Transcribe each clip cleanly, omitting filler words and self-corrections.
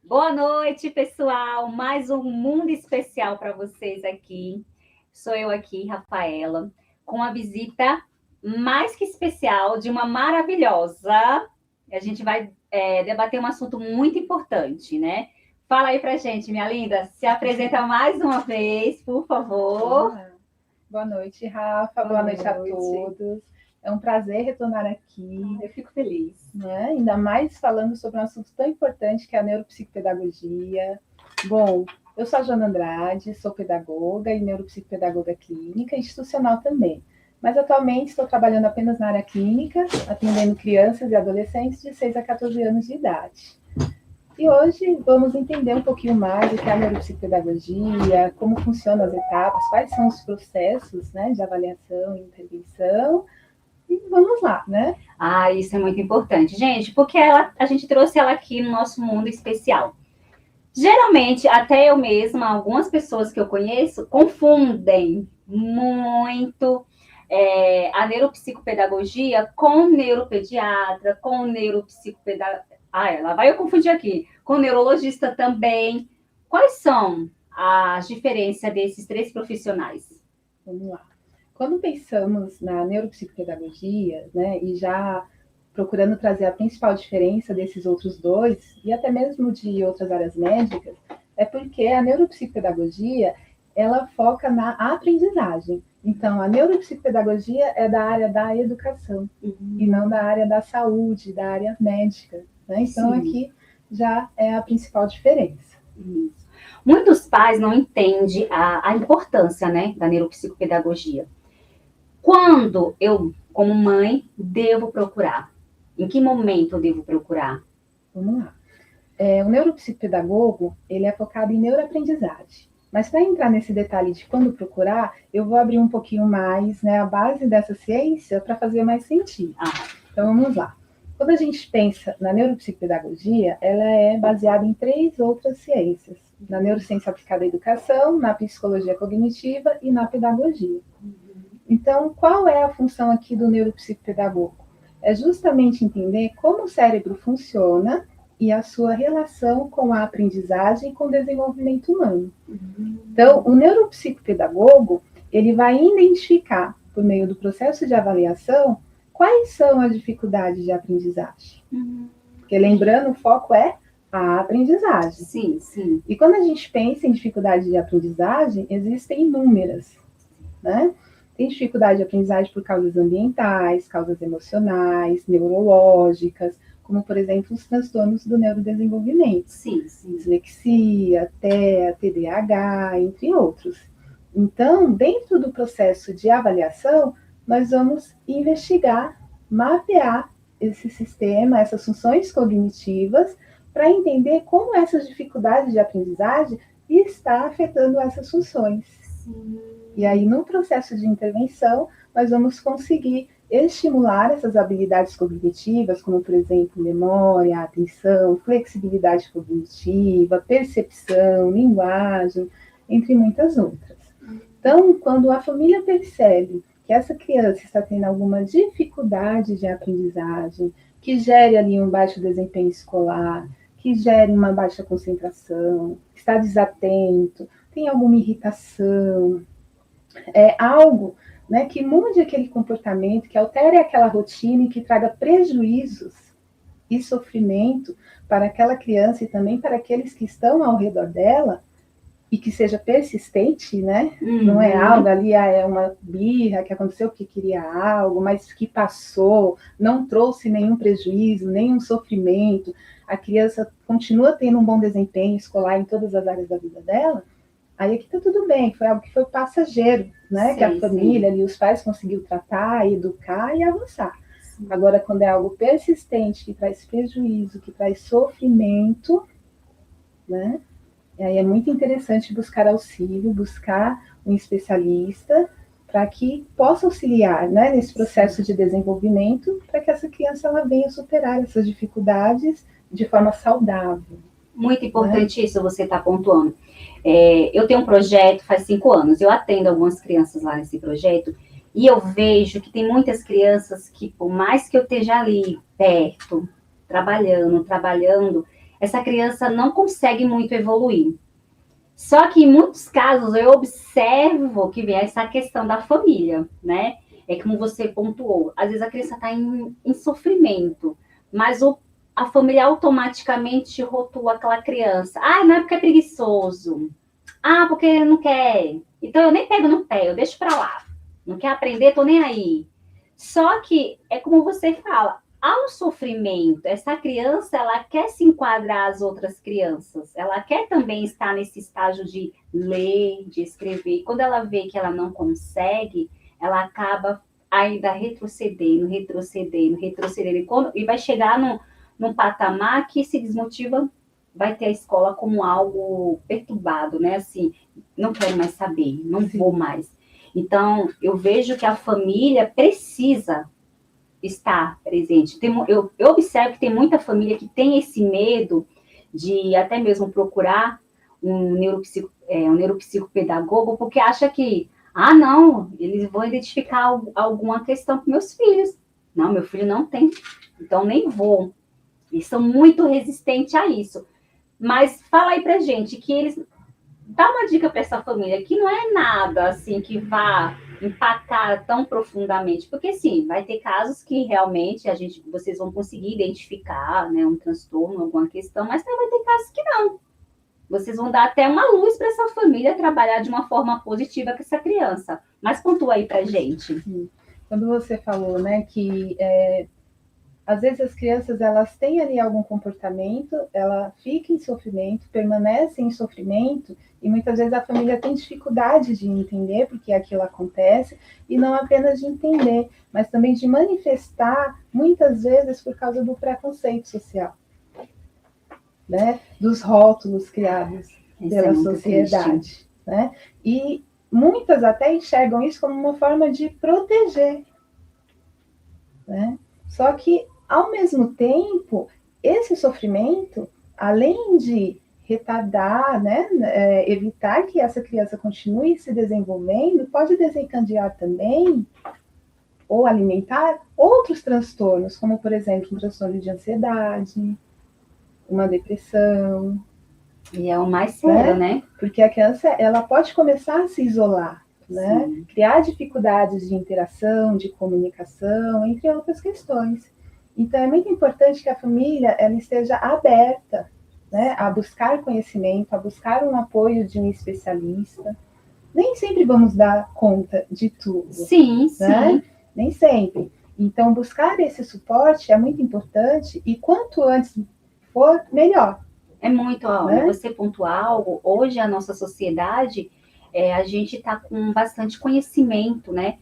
Boa noite, pessoal. Mais um mundo especial para vocês aqui. Sou eu aqui, Rafaela, com a visita mais que especial de uma maravilhosa. A gente vai debater um assunto muito importante, né? Fala aí pra gente, minha linda. Se apresenta mais uma vez, por favor. Boa noite, Rafa. Boa noite a todos. É um prazer retornar aqui. Eu fico feliz. Né? Ainda mais falando sobre um assunto tão importante que é a neuropsicopedagogia. Bom, eu sou a Joana Andrade, sou pedagoga e neuropsicopedagoga clínica, institucional também. Mas atualmente estou trabalhando apenas na área clínica, atendendo crianças e adolescentes de 6 a 14 anos de idade. E hoje vamos entender um pouquinho mais o que é a neuropsicopedagogia, como funcionam as etapas, quais são os processos, né, de avaliação e intervenção. E vamos lá, né? Isso é muito importante, gente, porque a gente trouxe ela aqui no nosso mundo especial. Geralmente, até eu mesma, algumas pessoas que eu conheço, confundem muito a neuropsicopedagogia com neuropediatra, com neuropsicopedagogia. Lá vai eu confundir aqui. Com neurologista também. Quais são as diferenças desses três profissionais? Vamos lá. Quando pensamos na neuropsicopedagogia, né, e já procurando trazer a principal diferença desses outros dois, e até mesmo de outras áreas médicas, é porque a neuropsicopedagogia, ela foca na aprendizagem. Então, a neuropsicopedagogia é da área da educação, e não da área da saúde, da área médica. Né? Então, sim, aqui já é a principal diferença. Isso. Muitos pais não entendem a importância, né, da neuropsicopedagogia. Quando eu, como mãe, devo procurar? Em que momento eu devo procurar? Vamos lá. O neuropsicopedagogo, ele é focado em neuroaprendizagem. Mas para entrar nesse detalhe de quando procurar, eu vou abrir um pouquinho mais, né, a base dessa ciência para fazer mais sentido. Então vamos lá. Quando a gente pensa na neuropsicopedagogia, ela é baseada em 3 outras ciências: na neurociência aplicada à educação, na psicologia cognitiva e na pedagogia. Então, qual é a função aqui do neuropsicopedagogo? É justamente entender como o cérebro funciona e a sua relação com a aprendizagem e com o desenvolvimento humano. Então, o neuropsicopedagogo, ele vai identificar, por meio do processo de avaliação, quais são as dificuldades de aprendizagem. Porque, lembrando, o foco é a aprendizagem. Sim, sim. E quando a gente pensa em dificuldades de aprendizagem, existem inúmeras, né? Tem dificuldade de aprendizagem por causas ambientais, causas emocionais, neurológicas, como, por exemplo, os transtornos do neurodesenvolvimento. Sim, sim. Dislexia, TEA, TDAH, entre outros. Então, dentro do processo de avaliação, nós vamos investigar, mapear esse sistema, essas funções cognitivas, para entender como essas dificuldades de aprendizagem estão afetando essas funções. Sim. E aí, no processo de intervenção, nós vamos conseguir estimular essas habilidades cognitivas, como, por exemplo, memória, atenção, flexibilidade cognitiva, percepção, linguagem, entre muitas outras. Então, quando a família percebe que essa criança está tendo alguma dificuldade de aprendizagem, que gere ali um baixo desempenho escolar, que gere uma baixa concentração, está desatento, tem alguma irritação, algo, né, que mude aquele comportamento, que altere aquela rotina e que traga prejuízos e sofrimento para aquela criança e também para aqueles que estão ao redor dela, e que seja persistente, né? Não é algo ali, é uma birra que aconteceu porque queria algo, mas que passou, não trouxe nenhum prejuízo, nenhum sofrimento, a criança continua tendo um bom desempenho escolar em todas as áreas da vida dela. Aí aqui está tudo bem, foi algo que foi passageiro, né? Sim, que a família ali, os pais conseguiu tratar, educar e avançar. Sim. Agora, quando é algo persistente, que traz prejuízo, que traz sofrimento, né? E aí é muito interessante buscar auxílio, buscar um especialista para que possa auxiliar, né, nesse processo de desenvolvimento, para que essa criança ela venha superar essas dificuldades de forma saudável. Muito importante, né? Isso você está pontuando. Eu tenho um projeto faz 5 anos, eu atendo algumas crianças lá nesse projeto, e eu vejo que tem muitas crianças que, por mais que eu esteja ali perto, trabalhando, essa criança não consegue muito evoluir. Só que em muitos casos eu observo que vem essa questão da família, né? É como você pontuou, às vezes a criança está em sofrimento, mas a família automaticamente rotula aquela criança. Ah, não é porque é preguiçoso. Ah, porque não quer. Então eu nem pego no pé, eu deixo para lá. Não quer aprender, tô nem aí. Só que é como você fala, há um sofrimento. Essa criança, ela quer se enquadrar às outras crianças. Ela quer também estar nesse estágio de ler, de escrever. Quando ela vê que ela não consegue, ela acaba ainda retrocedendo, retrocedendo, retrocedendo. E vai chegar num patamar que se desmotiva, vai ter a escola como algo perturbado, né? Assim, não quero mais saber, não vou mais. Então, eu vejo que a família precisa estar presente. Eu observo que tem muita família que tem esse medo de até mesmo procurar um neuropsicopedagogo, porque acha que, não, eles vão identificar alguma questão com meus filhos. Não, meu filho não tem, então nem vou. Eles são muito resistentes a isso. Mas fala aí pra gente que eles... Dá uma dica para essa família que não é nada assim que vá impactar tão profundamente, porque sim, vai ter casos que realmente vocês vão conseguir identificar, né, um transtorno, alguma questão, mas também vai ter casos que não. Vocês vão dar até uma luz para essa família trabalhar de uma forma positiva com essa criança. Mas pontua aí para gente. Quando você falou, né, que às vezes as crianças elas têm ali algum comportamento, ela fica em sofrimento, permanece em sofrimento, e muitas vezes a família tem dificuldade de entender porque aquilo acontece, e não apenas de entender, mas também de manifestar, muitas vezes por causa do preconceito social, né? Dos rótulos criados pela sociedade. Né? E muitas até enxergam isso como uma forma de proteger. Né? Só que, ao mesmo tempo, esse sofrimento, além de retardar, né, evitar que essa criança continue se desenvolvendo, pode desencadear também ou alimentar outros transtornos, como, por exemplo, um transtorno de ansiedade, uma depressão. E é o mais sério, né? Porque a criança ela pode começar a se isolar, né? Criar dificuldades de interação, de comunicação, entre outras questões. Então, é muito importante que a família ela esteja aberta, né, a buscar conhecimento, a buscar um apoio de um especialista. Nem sempre vamos dar conta de tudo. Sim, né? Sim. Nem sempre. Então, buscar esse suporte é muito importante e quanto antes for, melhor. É muito, né? Você pontua algo, hoje a nossa sociedade, a gente está com bastante conhecimento, né?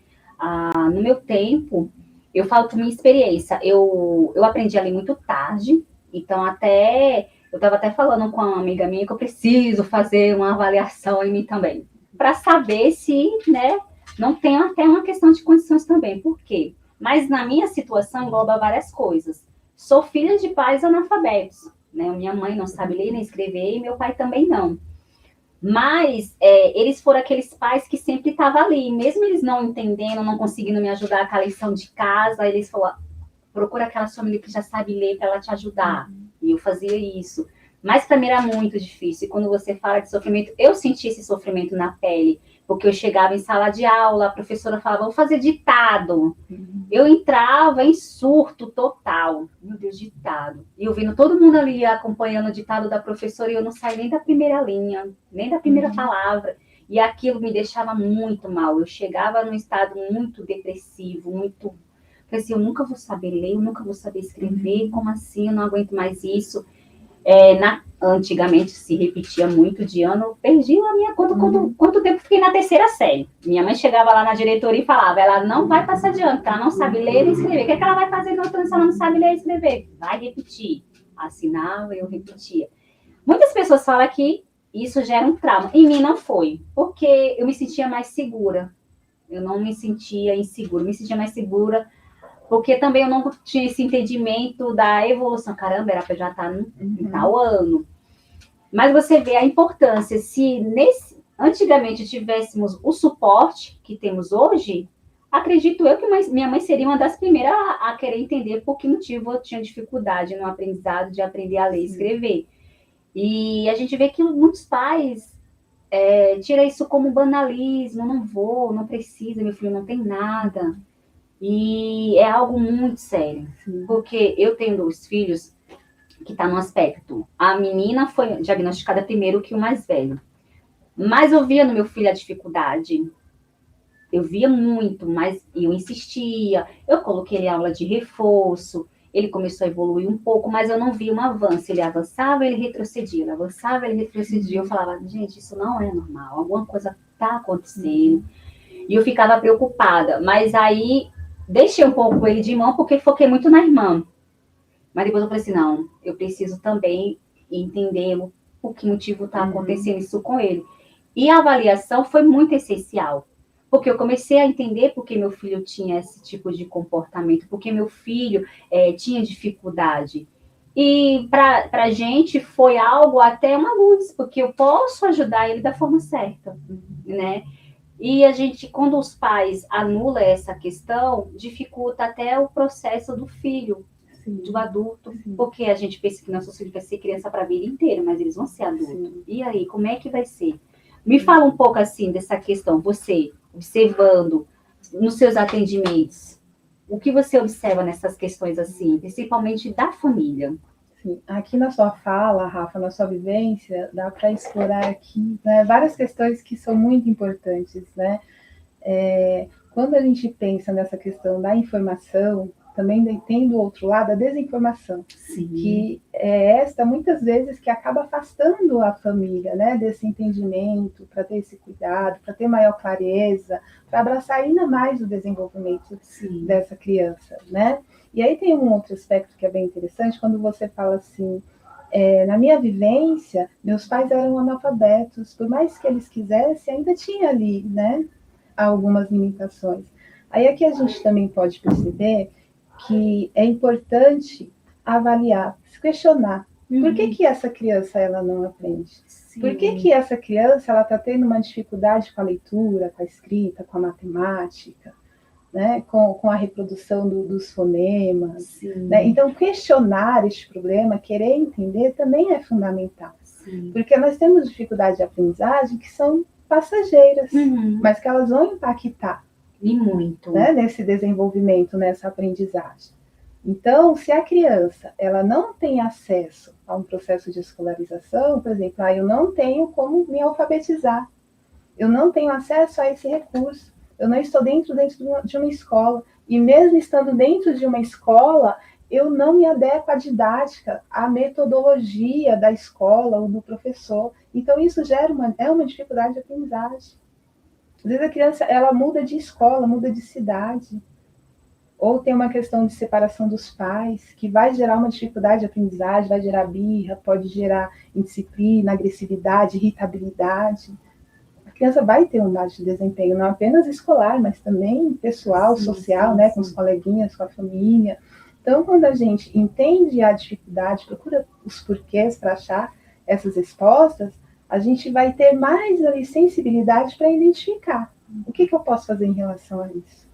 No meu tempo, eu falo por minha experiência, eu aprendi a ler muito tarde, então eu estava até falando com uma amiga minha que eu preciso fazer uma avaliação em mim também, para saber se, né, não tem até uma questão de condições também, por quê? Mas na minha situação engloba várias coisas. Sou filha de pais analfabetos, né? Minha mãe não sabe ler nem escrever e meu pai também não. Mas eles foram aqueles pais que sempre estavam ali, mesmo eles não entendendo, não conseguindo me ajudar com a lição de casa, eles falaram, procura aquela sua amiga que já sabe ler para ela te ajudar. E eu fazia isso. Mas para mim era muito difícil. E quando você fala de sofrimento, eu senti esse sofrimento na pele, porque eu chegava em sala de aula, a professora falava, vou fazer ditado. Eu entrava em surto total. Meu Deus, ditado. E eu vendo todo mundo ali acompanhando o ditado da professora e eu não saí nem da primeira linha, nem da primeira palavra. E aquilo me deixava muito mal. Eu chegava num estado muito depressivo, muito... Falei assim, eu nunca vou saber ler, eu nunca vou saber escrever, como assim? Eu não aguento mais isso. Antigamente se repetia muito de ano, eu perdi a minha conta quanto tempo fiquei na terceira série. Minha mãe chegava lá na diretoria e falava, ela não vai passar de ano, porque ela não sabe ler nem escrever. O que ela vai fazer no outro ano se ela não sabe ler e escrever? Vai repetir. Assinava, eu repetia. Muitas pessoas falam que isso gera um trauma. Em mim não foi, porque eu me sentia mais segura. Eu não me sentia insegura, eu me sentia mais segura porque também eu não tinha esse entendimento da evolução. Caramba, era para já estar em tal ano. Mas você vê a importância. Se antigamente tivéssemos o suporte que temos hoje, acredito eu que minha mãe seria uma das primeiras a querer entender por que motivo eu tinha dificuldade no aprendizado de aprender a ler e escrever. E a gente vê que muitos pais tiram isso como banalismo, não vou, não precisa, meu filho não tem nada. E é algo muito sério, porque eu tenho 2 filhos que tá no aspecto. A menina foi diagnosticada primeiro que o mais velho. Mas eu via no meu filho a dificuldade. Eu via muito, mas eu insistia. Eu coloquei ele em aula de reforço. Ele começou a evoluir um pouco, mas eu não via um avanço. Ele avançava, ele retrocedia. Ele avançava, ele retrocedia. Eu falava, gente, isso não é normal. Alguma coisa tá acontecendo. E eu ficava preocupada. Mas aí, deixei um pouco ele de mão, porque foquei muito na irmã. Mas depois eu falei assim, não, eu preciso também entender o que motivo está acontecendo isso com ele. E a avaliação foi muito essencial, porque eu comecei a entender por que meu filho tinha esse tipo de comportamento, porque meu filho tinha dificuldade. E para a gente foi algo até uma luz, porque eu posso ajudar ele da forma certa, né? E a gente, quando os pais anulam essa questão, dificulta até o processo do filho, do adulto, porque a gente pensa que nosso filho vai ser criança para a vida inteira, mas eles vão ser adultos. E aí, como é que vai ser? Me fala um pouco assim dessa questão, você observando nos seus atendimentos, o que você observa nessas questões assim, principalmente da família? Sim. Aqui na sua fala, Rafa, na sua vivência, dá para explorar aqui, né, várias questões que são muito importantes, né? Quando a gente pensa nessa questão da informação, também tem do outro lado a desinformação, que é esta muitas vezes que acaba afastando a família, né, desse entendimento, para ter esse cuidado, para ter maior clareza, para abraçar ainda mais o desenvolvimento dessa criança, né? E aí tem um outro aspecto que é bem interessante, quando você fala assim, na minha vivência, meus pais eram analfabetos, por mais que eles quisessem, ainda tinha ali, né, algumas limitações. Aí aqui a gente também pode perceber que é importante avaliar, se questionar. Por que essa criança ela não aprende? Por que essa criança ela está tendo uma dificuldade com a leitura, com a escrita, com a matemática, né? com a reprodução dos fonemas? Né? Então, questionar este problema, querer entender, também é fundamental. Porque nós temos dificuldades de aprendizagem que são passageiras, mas que elas vão impactar e muito, né, nesse desenvolvimento, nessa aprendizagem. Então, se a criança ela não tem acesso a um processo de escolarização, por exemplo, eu não tenho como me alfabetizar, eu não tenho acesso a esse recurso, eu não estou dentro de uma escola, e mesmo estando dentro de uma escola, eu não me adequo à didática, à metodologia da escola ou do professor. Então, isso gera uma dificuldade de aprendizagem. Às vezes a criança ela muda de escola, muda de cidade, ou tem uma questão de separação dos pais, que vai gerar uma dificuldade de aprendizagem, vai gerar birra, pode gerar indisciplina, agressividade, irritabilidade. A criança vai ter um baixo desempenho, não apenas escolar, mas também pessoal, social, né, com os coleguinhas, com a família. Então, quando a gente entende a dificuldade, procura os porquês para achar essas respostas, a gente vai ter mais ali, sensibilidade para identificar o que eu posso fazer em relação a isso.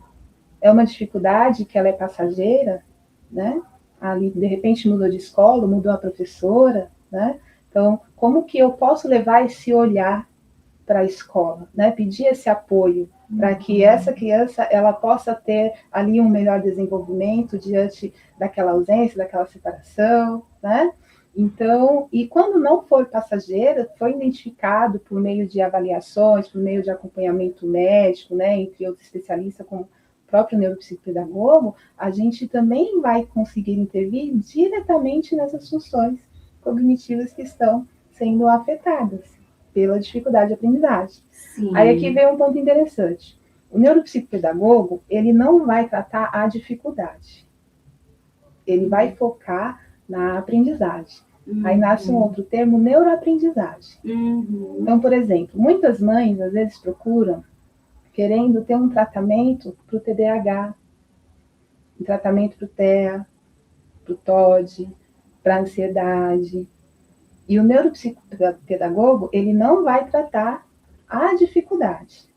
É uma dificuldade que ela é passageira, né? Ali, de repente, mudou de escola, mudou a professora, né? Então, como que eu posso levar esse olhar para a escola, né? Pedir esse apoio para que essa criança ela possa ter ali um melhor desenvolvimento diante daquela ausência, daquela separação, né? Então, e quando não for passageira, foi identificado por meio de avaliações, por meio de acompanhamento médico, né, entre outros especialistas, como o próprio neuropsicopedagogo, a gente também vai conseguir intervir diretamente nessas funções cognitivas que estão sendo afetadas pela dificuldade de aprendizagem. Aí aqui vem um ponto interessante. O neuropsicopedagogo, ele não vai tratar a dificuldade. Ele vai focar na aprendizagem. Aí nasce um outro termo, neuroaprendizagem. Então, por exemplo, muitas mães às vezes procuram querendo ter um tratamento para o TDAH, um tratamento para o TEA, para o TOD, para a ansiedade. E o neuropsicopedagogo, ele não vai tratar a dificuldade.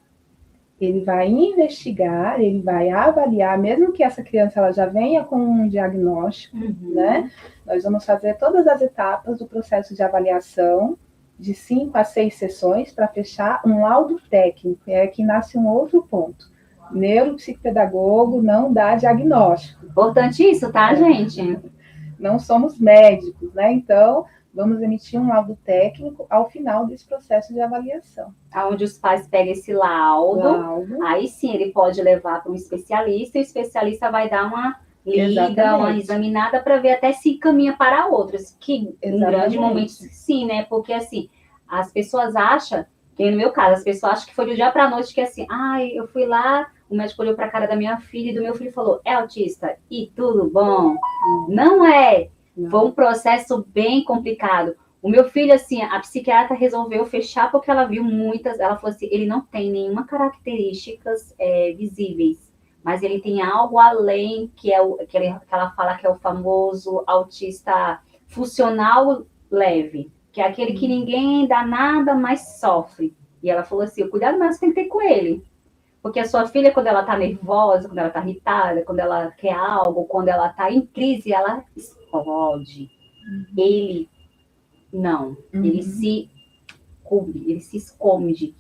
ele vai investigar, ele vai avaliar, mesmo que essa criança ela já venha com um diagnóstico, né? Nós vamos fazer todas as etapas do processo de avaliação, de 5 a 6 sessões, para fechar um laudo técnico. É aqui nasce um outro ponto. Neuropsicopedagogo não dá diagnóstico. Importante isso, tá, gente? Não somos médicos, né? Então, vamos emitir um laudo técnico ao final desse processo de avaliação. Onde os pais pegam esse laudo, aí sim ele pode levar para um especialista, e o especialista vai dar uma lida, uma examinada para ver até se caminha para outros, que em grande momento sim, né? Porque assim, as pessoas acham, que no meu caso, as pessoas acham que foi do dia para a noite, que assim, eu fui lá, o médico olhou para a cara da minha filha e do meu filho falou, é autista, e tudo bom? Não é. Foi um processo bem complicado. O meu filho, assim, a psiquiatra resolveu fechar porque ela viu muitas. Ela falou assim: ele não tem nenhuma características visíveis, mas ele tem algo além que é que ela fala que é o famoso autista funcional leve, que é aquele que ninguém dá nada, mas sofre. E ela falou assim: o cuidado mais tem que ter com ele. Porque a sua filha, quando ela tá nervosa, quando ela tá irritada, quando ela quer algo, quando ela tá em crise, ela explode. Ele não. Ele se cobre, ele se esconde.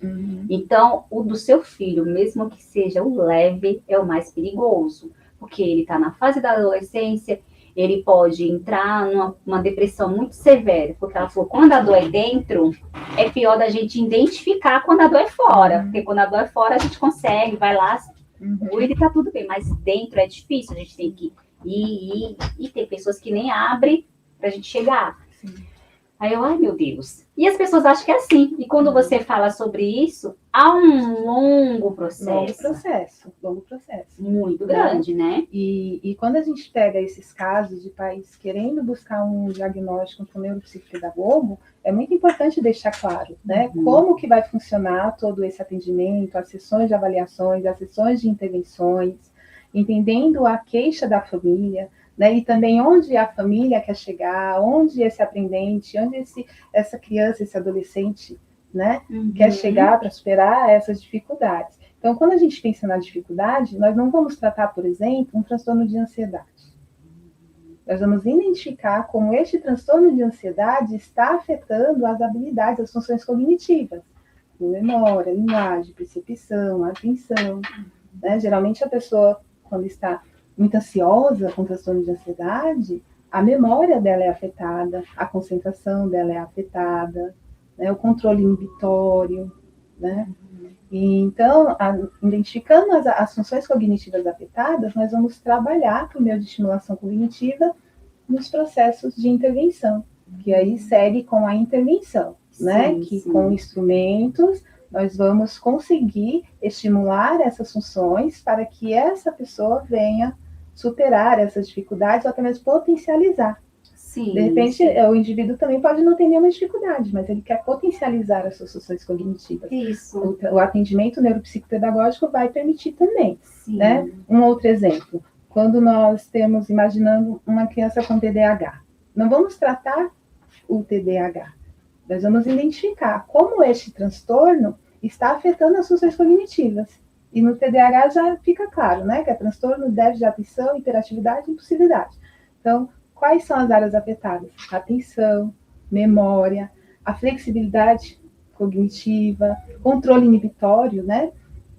Então, o do seu filho, mesmo que seja o leve, é o mais perigoso. Porque ele tá na fase da adolescência, ele pode entrar numa depressão muito severa. Porque ela falou, quando a dor é dentro, é pior da gente identificar quando a dor é fora. Porque quando a dor é fora, a gente consegue, vai lá, cuida e tá tudo bem. Mas dentro é difícil, a gente tem que ir. E tem pessoas que nem abrem pra gente chegar. Sim. Aí eu, ai meu Deus. E as pessoas acham que é assim. E quando você fala sobre isso, há um longo processo. Longo processo. Muito grande, né? E quando a gente pega esses casos de pais querendo buscar um diagnóstico com neuropsicopedagogo, é muito importante deixar claro, né? Como que vai funcionar todo esse atendimento, as sessões de avaliações, as sessões de intervenções, entendendo a queixa da família, né? E também onde a família quer chegar, onde esse aprendente, onde essa criança, esse adolescente, né, quer chegar para superar essas dificuldades. Então, quando a gente pensa na dificuldade, nós não vamos tratar, por exemplo, um transtorno de ansiedade. Nós vamos identificar como este transtorno de ansiedade está afetando as habilidades, as funções cognitivas, memória, linguagem, percepção, atenção, né? Geralmente a pessoa, quando está muito ansiosa com transtorno de ansiedade, a memória dela é afetada, a concentração dela é afetada, né, o controle inibitório, né? E, então, identificando as funções cognitivas afetadas, nós vamos trabalhar por meio de estimulação cognitiva nos processos de intervenção, que aí segue com a intervenção, né? Que com instrumentos nós vamos conseguir estimular essas funções para que essa pessoa venha superar essas dificuldades ou até mesmo potencializar. Sim, de repente, o indivíduo também pode não ter nenhuma dificuldade, mas ele quer potencializar as suas funções cognitivas. Isso. O atendimento neuropsicopedagógico vai permitir também. Né? Um outro exemplo, quando nós temos, imaginando uma criança com TDAH, não vamos tratar o TDAH, nós vamos identificar como este transtorno está afetando as funções cognitivas. E no TDAH já fica claro, né, que é transtorno, déficit de atenção, hiperatividade e impulsividade. Então, quais são as áreas afetadas? Atenção, memória, a flexibilidade cognitiva, controle inibitório, né,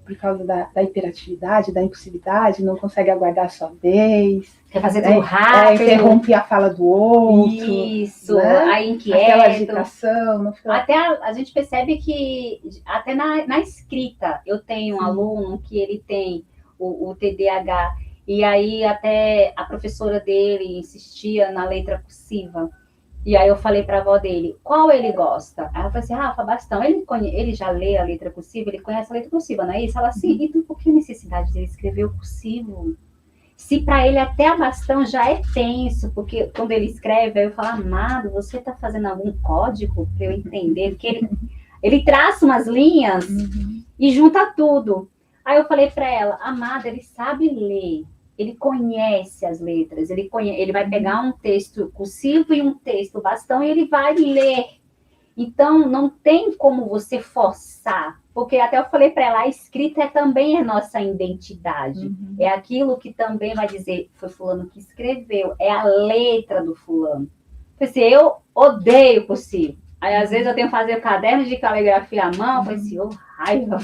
por causa da hiperatividade, da impulsividade, não consegue aguardar a sua vez. Quer fazer tudo rápido. Interrompe a fala do outro. Isso, né? aí inquieto. Aquela agitação. Não fica... Até a gente percebe que, até na escrita, eu tenho um aluno que ele tem o TDAH, e aí até a professora dele insistia na letra cursiva. E aí eu falei para a avó dele, qual ele gosta? Aí ela falou assim, Rafa, Bastão, ele já lê a letra cursiva, ele conhece a letra cursiva, não é isso? Ela assim, então por que necessidade dele escrever o cursivo? Se para ele até a Bastão já é tenso, porque quando ele escreve, aí eu falo, amado, você está fazendo algum código para eu entender? Porque ele traça umas linhas e junta tudo. Aí eu falei para ela, amada, ele sabe ler. Ele conhece as letras, ele vai pegar um texto cursivo e um texto bastão e ele vai ler. Então, não tem como você forçar, porque até eu falei para ela, a escrita também é nossa identidade. É aquilo que também vai dizer, foi fulano que escreveu, é a letra do fulano. Assim, eu odeio cursivo. Aí, às vezes, eu tenho que fazer caderno de caligrafia à mão, eu falei assim, ô, raiva.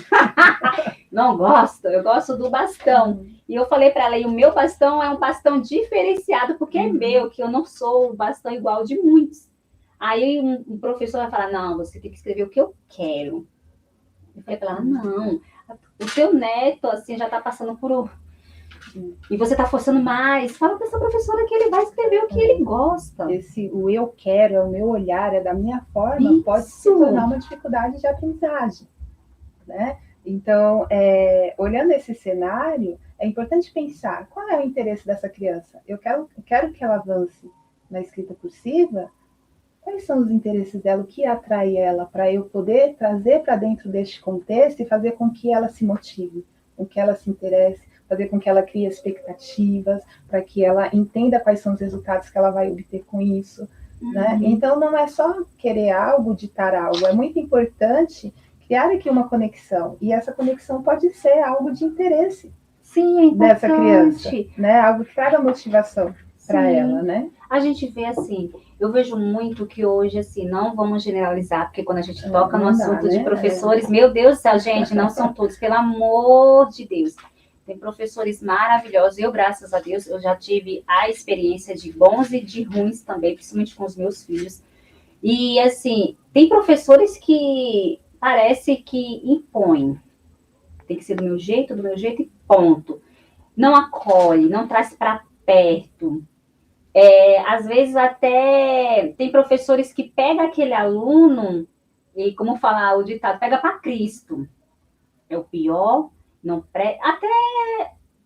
Não gosto, eu gosto do bastão. E eu falei para ela, e o meu bastão é um bastão diferenciado, porque é meu, que eu não sou o bastão igual de muitos. Aí um professor vai falar, não, você tem que escrever o que eu quero. Eu falei para ela, não, o seu neto, assim, já está passando por... E você está forçando mais. Fala para essa professora que ele vai escrever o que ele gosta. O eu quero, é o meu olhar, é da minha forma, Isso. pode se tornar uma dificuldade de aprendizagem, né? Então, olhando esse cenário, é importante pensar qual é o interesse dessa criança. Eu quero que ela avance na escrita cursiva. Quais são os interesses dela, o que atrai ela, para eu poder trazer para dentro deste contexto e fazer com que ela se motive, com que ela se interesse, fazer com que ela crie expectativas, para que ela entenda quais são os resultados que ela vai obter com isso. Né? Então, não é só querer algo, ditar algo, é muito importante criar aqui uma conexão, e essa conexão pode ser algo de interesse. Sim, é dessa criança, né? Algo que traga motivação para ela, né? A gente vê assim, eu vejo muito que hoje, assim, não vamos generalizar, porque quando a gente toca no assunto de professores, meu Deus do céu, gente, não são todos, pelo amor de Deus. Tem professores maravilhosos, eu, graças a Deus, eu já tive a experiência de bons e de ruins também, principalmente com os meus filhos. E, assim, tem professores que parece que impõem. Tem que ser do meu jeito e ponto. Não acolhe, não traz para perto. Às vezes até tem professores que pegam aquele aluno e, como falar o ditado, pega para Cristo. É o pior, até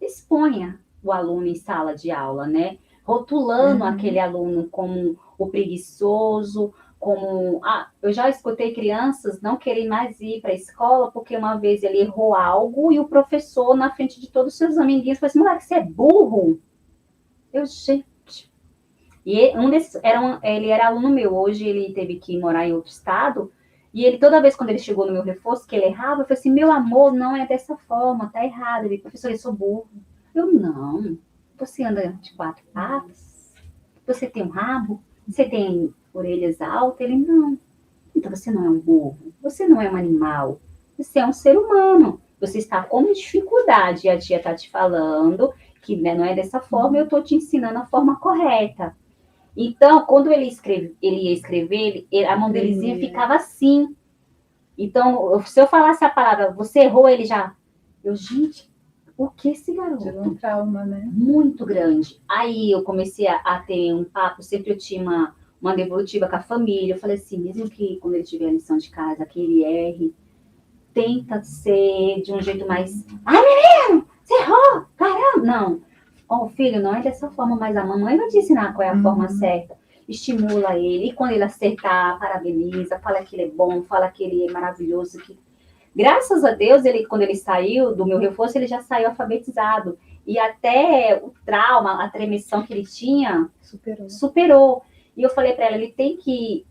exponha o aluno em sala de aula, né? Rotulando aquele aluno como o preguiçoso, como... eu já escutei crianças não querem mais ir para a escola porque uma vez ele errou algo e o professor, na frente de todos os seus amiguinhos, falou assim, moleque, você é burro? Gente... E um desses, ele era aluno meu, hoje ele teve que morar em outro estado, e ele, toda vez quando ele chegou no meu reforço, que ele errava, eu falei assim, meu amor, não é dessa forma, tá errado. Ele, professor, eu sou burro. Eu, não, você anda de 4 patas? Você tem um rabo? Você tem orelhas altas? Ele, não. Então você não é um burro, você não é um animal, você é um ser humano. Você está com dificuldade, e a tia está te falando que, né, não é dessa forma, eu estou te ensinando a forma correta. Então, quando ele ia escrever, a mão delezinha ficava assim. Então, se eu falasse a palavra, você errou, ele já... gente, o que esse garoto? Tirou um trauma, né? Muito grande. Aí eu comecei a ter um papo, sempre eu tinha uma devolutiva com a família. Eu falei assim, mesmo que quando ele tiver a lição de casa, que ele erre, tenta ser de um jeito mais... menino, você errou, caramba! Não. Filho, não é dessa forma, mas a mamãe vai te ensinar qual é a forma certa. Estimula ele, e quando ele acertar, parabeniza, fala que ele é bom, fala que ele é maravilhoso. Graças a Deus, quando ele saiu do meu reforço, ele já saiu alfabetizado. E até o trauma, a tremissão que ele tinha, superou. E eu falei para ela, ele tem que...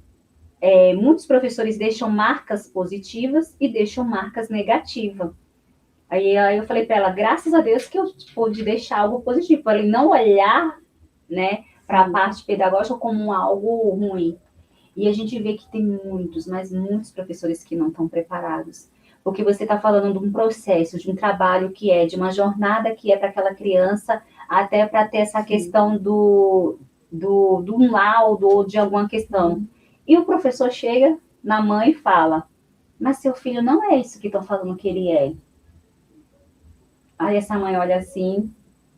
muitos professores deixam marcas positivas e deixam marcas negativas. Aí eu falei para ela, graças a Deus que eu pude deixar algo positivo, para ele não olhar, né, para a parte pedagógica como algo ruim. E a gente vê que tem muitos, mas muitos professores que não estão preparados. Porque você está falando de um processo, de um trabalho que de uma jornada que é para aquela criança, até para ter essa questão do um laudo ou de alguma questão. E o professor chega na mãe e fala, mas seu filho não é isso que estão falando que ele é. Aí essa mãe olha assim,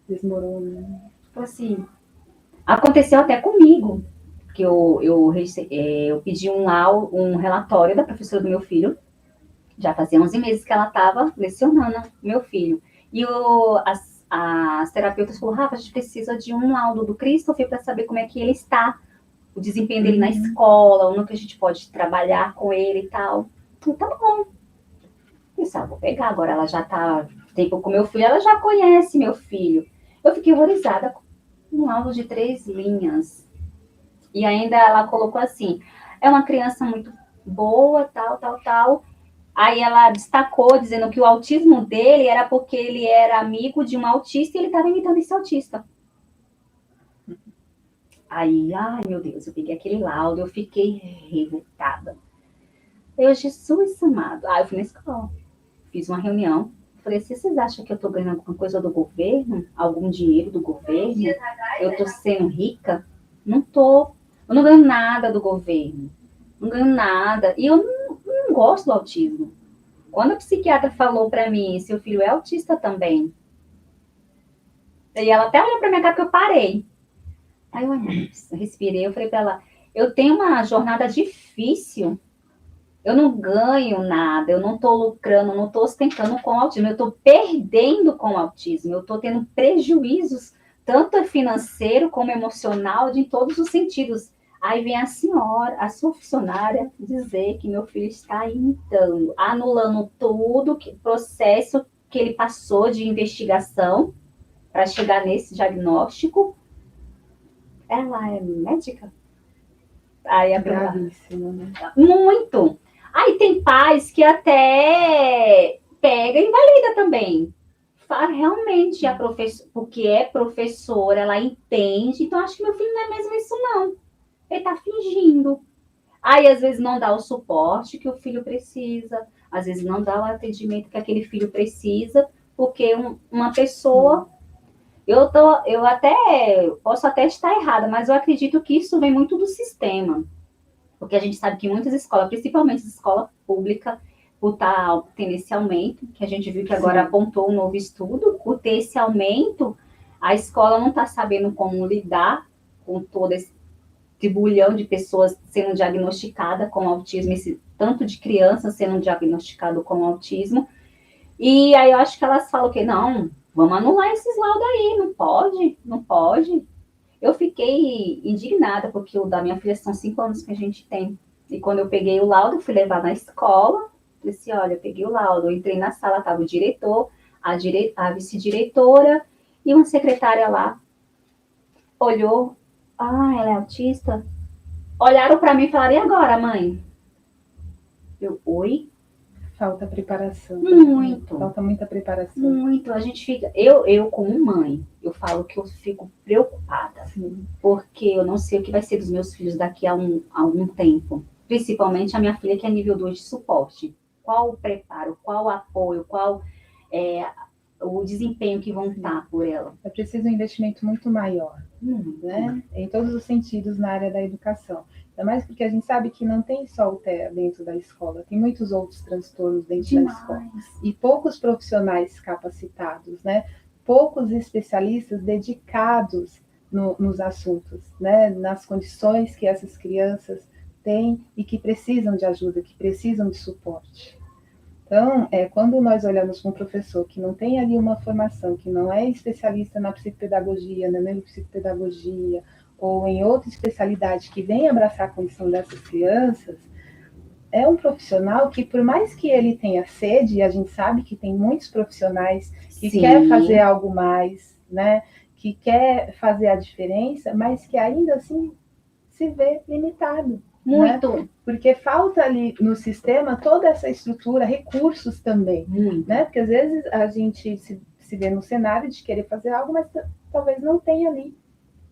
desmorona. Tipo assim, aconteceu até comigo, que eu pedi um relatório da professora do meu filho, já fazia 11 meses que ela estava lecionando meu filho. E as terapeutas falaram, Rafa, a gente precisa de um laudo do Christopher para saber como é que ele está, o desempenho dele na escola, no que a gente pode trabalhar com ele e tal. Então, tá bom. Eu disse, vou pegar agora, ela já tá tempo com meu filho, ela já conhece meu filho. Eu fiquei horrorizada com um laudo de 3 linhas. E ainda ela colocou assim, é uma criança muito boa, tal, tal, tal. Aí ela destacou, dizendo que o autismo dele era porque ele era amigo de um autista e ele estava imitando esse autista. Aí, ai meu Deus, eu peguei aquele laudo, eu fiquei revoltada. Eu, Jesus amado. Aí eu fui na escola, fiz uma reunião. Falei, se vocês acham que eu estou ganhando alguma coisa do governo, algum dinheiro do governo, eu estou sendo rica? Não estou. Eu não ganho nada do governo. Não ganho nada. E eu não gosto do autismo. Quando a psiquiatra falou para mim, seu filho é autista também, e ela até olhou para minha cara que eu parei. Aí eu respirei, eu falei para ela, eu tenho uma jornada difícil, eu não ganho nada, eu não estou lucrando, não estou ostentando com o autismo, eu estou perdendo com o autismo, eu estou tendo prejuízos, tanto financeiro como emocional, de todos os sentidos. Aí vem a senhora, a sua funcionária, dizer que meu filho está imitando, anulando tudo, que processo que ele passou de investigação para chegar nesse diagnóstico. Ela é médica? Aí a Gravíssimo, né? muito. Aí tem pais que até pega e invalida também. Fala, realmente, a professora, porque é professora, ela entende, então acho que meu filho não é mesmo isso, não. Ele tá fingindo. Aí, às vezes, não dá o suporte que o filho precisa, às vezes não dá o atendimento que aquele filho precisa, porque uma pessoa. Eu até posso até estar errada, mas eu acredito que isso vem muito do sistema. Porque a gente sabe que muitas escolas, principalmente escola pública, por estar tendo esse aumento, que a gente viu que agora Sim. apontou um novo estudo, por ter esse aumento, a escola não está sabendo como lidar com todo esse bulhão de pessoas sendo diagnosticadas com autismo, esse tanto de crianças sendo diagnosticado com autismo. E aí eu acho que elas falam que não, vamos anular esses laudos aí, não pode, não pode. Eu fiquei indignada, porque o da minha filha são 5 anos que a gente tem. E quando eu peguei o laudo, fui levar na escola, disse, olha, eu peguei o laudo, eu entrei na sala, estava o diretor, a vice-diretora e uma secretária lá. Olhou, ela é autista? Olharam para mim e falaram, e agora, mãe? Eu, oi? Falta preparação. Muito. Falta muita preparação. Muito. A gente fica. Eu como mãe, eu falo que eu fico preocupada. Sim. Porque eu não sei o que vai ser dos meus filhos daqui a algum tempo. Principalmente a minha filha, que é nível 2 de suporte. Qual o preparo, qual o apoio, qual o desempenho que vão dar por ela? É preciso um investimento muito maior, né? Em todos os sentidos na área da educação. Ainda mais porque a gente sabe que não tem só o TEA dentro da escola, tem muitos outros transtornos dentro da escola. E poucos profissionais capacitados, né? Poucos especialistas dedicados nos assuntos, né? Nas condições que essas crianças têm e que precisam de ajuda, que precisam de suporte. Então, quando nós olhamos para um professor que não tem ali uma formação, que não é especialista na psicopedagogia, na neuropsicopedagogia, ou em outra especialidade que vem abraçar a condição dessas crianças, é um profissional que, por mais que ele tenha sede, e a gente sabe que tem muitos profissionais que quer fazer algo mais, né, que quer fazer a diferença, mas que ainda assim se vê limitado. Muito. Né? Porque falta ali no sistema toda essa estrutura, recursos também. Né? Porque às vezes a gente se vê no cenário de querer fazer algo, mas talvez não tenha ali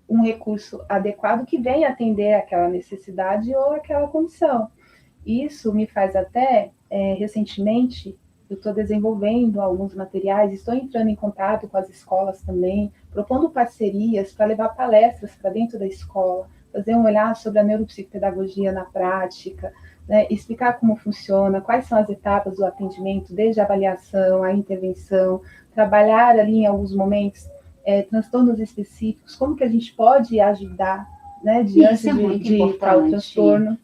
um recurso adequado que venha atender aquela necessidade ou aquela condição. Isso me faz até, recentemente, eu estou desenvolvendo alguns materiais, estou entrando em contato com as escolas também, propondo parcerias para levar palestras para dentro da escola, fazer um olhar sobre a neuropsicopedagogia na prática, né, explicar como funciona, quais são as etapas do atendimento, desde a avaliação, a intervenção, trabalhar ali em alguns momentos transtornos específicos, como que a gente pode ajudar, né, diante de tal transtorno.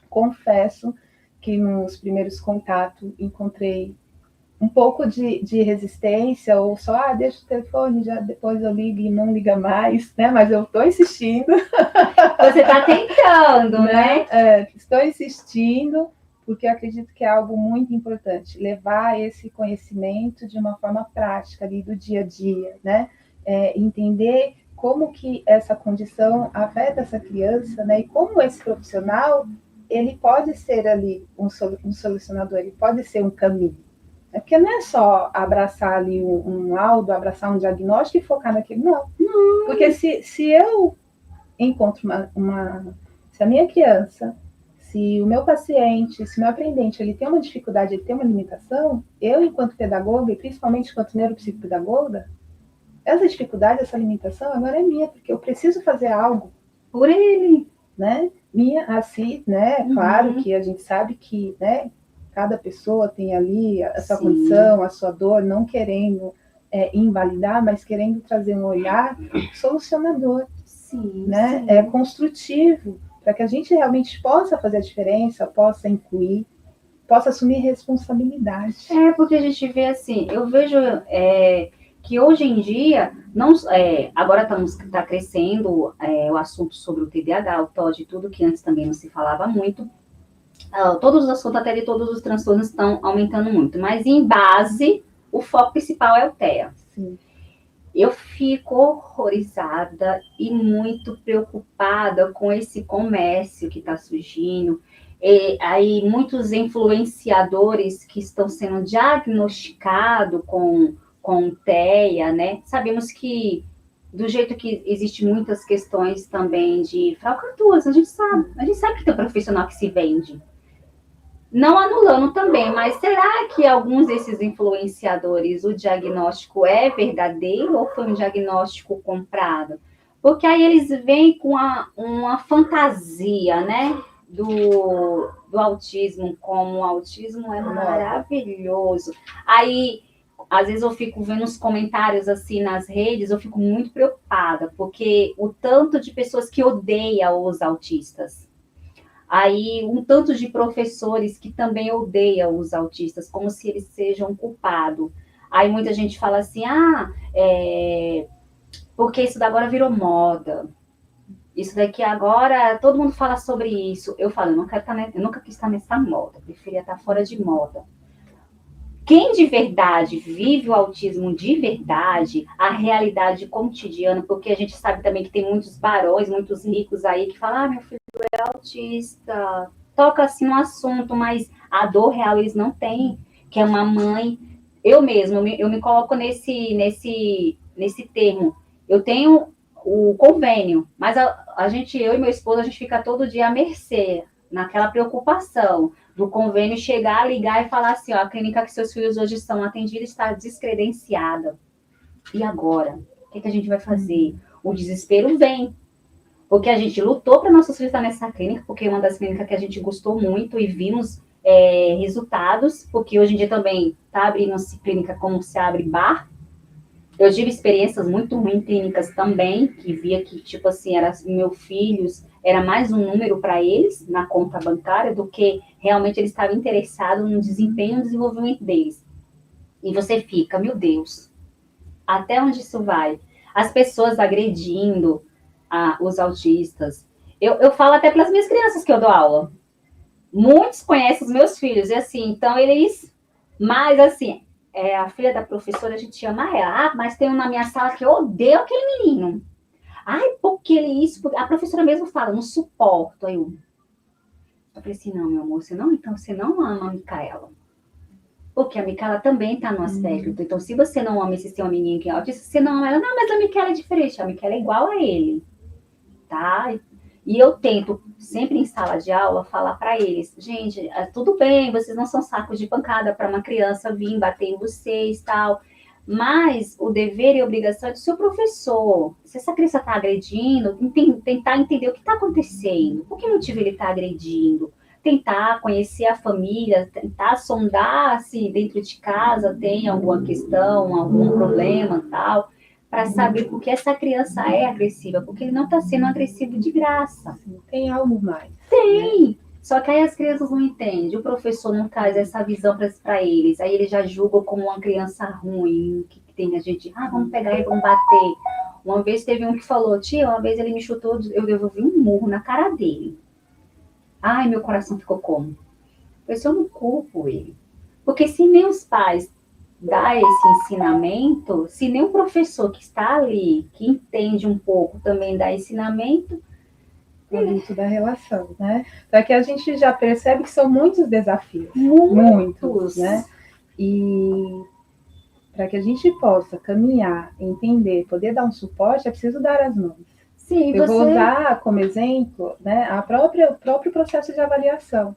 Confesso que nos primeiros contatos encontrei um pouco de resistência, ou só, deixa o telefone, já depois eu ligo e não liga mais, né? Mas eu estou insistindo. Você está tentando, né? Estou insistindo, porque eu acredito que é algo muito importante, levar esse conhecimento de uma forma prática ali do dia a dia, né? Entender como que essa condição afeta essa criança, né? E como esse profissional ele pode ser ali um solucionador, ele pode ser um caminho. É porque não é só abraçar ali um laudo, abraçar um diagnóstico e focar naquilo, não. Porque se eu encontro se a minha criança, se o meu paciente, se o meu aprendente, ele tem uma dificuldade, ele tem uma limitação, eu, enquanto pedagoga, e principalmente enquanto neuropsicopedagoga, essa dificuldade, essa limitação agora é minha, porque eu preciso fazer algo por ele, né? Minha, assim, né? Claro que a gente sabe que, né? Cada pessoa tem ali a sua condição, a sua dor, não querendo invalidar, mas querendo trazer um olhar solucionador, né? É construtivo, para que a gente realmente possa fazer a diferença, possa incluir, possa assumir responsabilidade. Porque a gente vê assim, eu vejo que hoje em dia, não, agora está crescendo o assunto sobre o TDAH, o TOD, tudo que antes também não se falava muito. Todos os assuntos, até de todos os transtornos, estão aumentando muito. Mas em base, o foco principal é o TEA. Sim. Eu fico horrorizada e muito preocupada com esse comércio que está surgindo. Aí muitos influenciadores que estão sendo diagnosticados com TEA, né? Sabemos que do jeito que existe muitas questões também de falcatruas, a gente sabe que tem um profissional que se vende. Não anulando também, mas será que alguns desses influenciadores, o diagnóstico é verdadeiro ou foi um diagnóstico comprado? Porque aí eles vêm com uma fantasia, né? Do autismo, como o autismo é maravilhoso. Aí, às vezes eu fico vendo os comentários assim nas redes, eu fico muito preocupada, porque o tanto de pessoas que odeiam os autistas. Aí, um tanto de professores que também odeiam os autistas, como se eles sejam culpados. Aí muita gente fala assim, porque isso agora virou moda. Isso daqui agora, todo mundo fala sobre isso. Eu falo, eu nunca quis estar nessa moda, preferia estar fora de moda. Quem de verdade vive o autismo de verdade, a realidade cotidiana, porque a gente sabe também que tem muitos barões, muitos ricos aí que falam, meu filho é autista, toca assim no assunto, mas a dor real eles não têm, que é uma mãe. Eu mesma, eu me coloco nesse termo. Eu tenho o convênio, mas eu e meu esposo, a gente fica todo dia à mercê, naquela preocupação do convênio chegar, ligar e falar assim, a clínica que seus filhos hoje são atendidos está descredenciada. E agora? O que a gente vai fazer? O desespero vem. Porque a gente lutou para nossos filhos estar nessa clínica, porque é uma das clínicas que a gente gostou muito e vimos resultados, porque hoje em dia também está abrindo clínica como se abre bar. Eu tive experiências muito ruins em clínicas também, que via que, tipo assim, meus filhos era mais um número para eles na conta bancária do que realmente eles estavam interessados no desempenho e no desenvolvimento deles. E você fica, meu Deus, até onde isso vai? As pessoas agredindo os autistas. Eu falo até para as minhas crianças que eu dou aula. Muitos conhecem os meus filhos, e assim, então eles... Mas, assim, a filha da professora, a gente chama ela. Mas tem um na minha sala que eu odeio aquele menino. Ai, porque ele isso... A professora mesmo fala, não suporto. Aí eu falei assim, não, meu amor, você não ama a Micaela. Porque a Micaela também está no aspecto. Então, se você não ama esse seu amiguinho que é autista, você não ama ela. Não, mas a Micaela é diferente. A Micaela é igual a ele. Tá? E eu tento, sempre em sala de aula, falar para eles, gente, tudo bem, vocês não são sacos de pancada para uma criança vir bater em vocês, tal, mas o dever e a obrigação é do seu professor. Se essa criança está agredindo, tentar entender o que está acontecendo, por que motivo ele está agredindo, tentar conhecer a família, tentar sondar se dentro de casa tem alguma questão, algum problema, tal, para saber por que essa criança é agressiva, porque ele não está sendo agressivo de graça. Tem algo mais. Tem! Né? Só que aí as crianças não entendem, o professor não traz essa visão para eles, aí eles já julgam como uma criança ruim, que tem a gente, vamos pegar e vamos bater. Uma vez teve um que falou, tia, uma vez ele me chutou, eu devolvi um murro na cara dele. Ai, meu coração ficou como? Eu não culpo ele. Porque se nem os pais dá esse ensinamento, se nem o professor que está ali, que entende um pouco, também dá ensinamento, produto da relação, né? Então aqui a gente já percebe que são muitos desafios, muitos, né? E para que a gente possa caminhar, entender, poder dar um suporte, é preciso dar as mãos. Sim, eu vou usar como exemplo, né, o próprio processo de avaliação.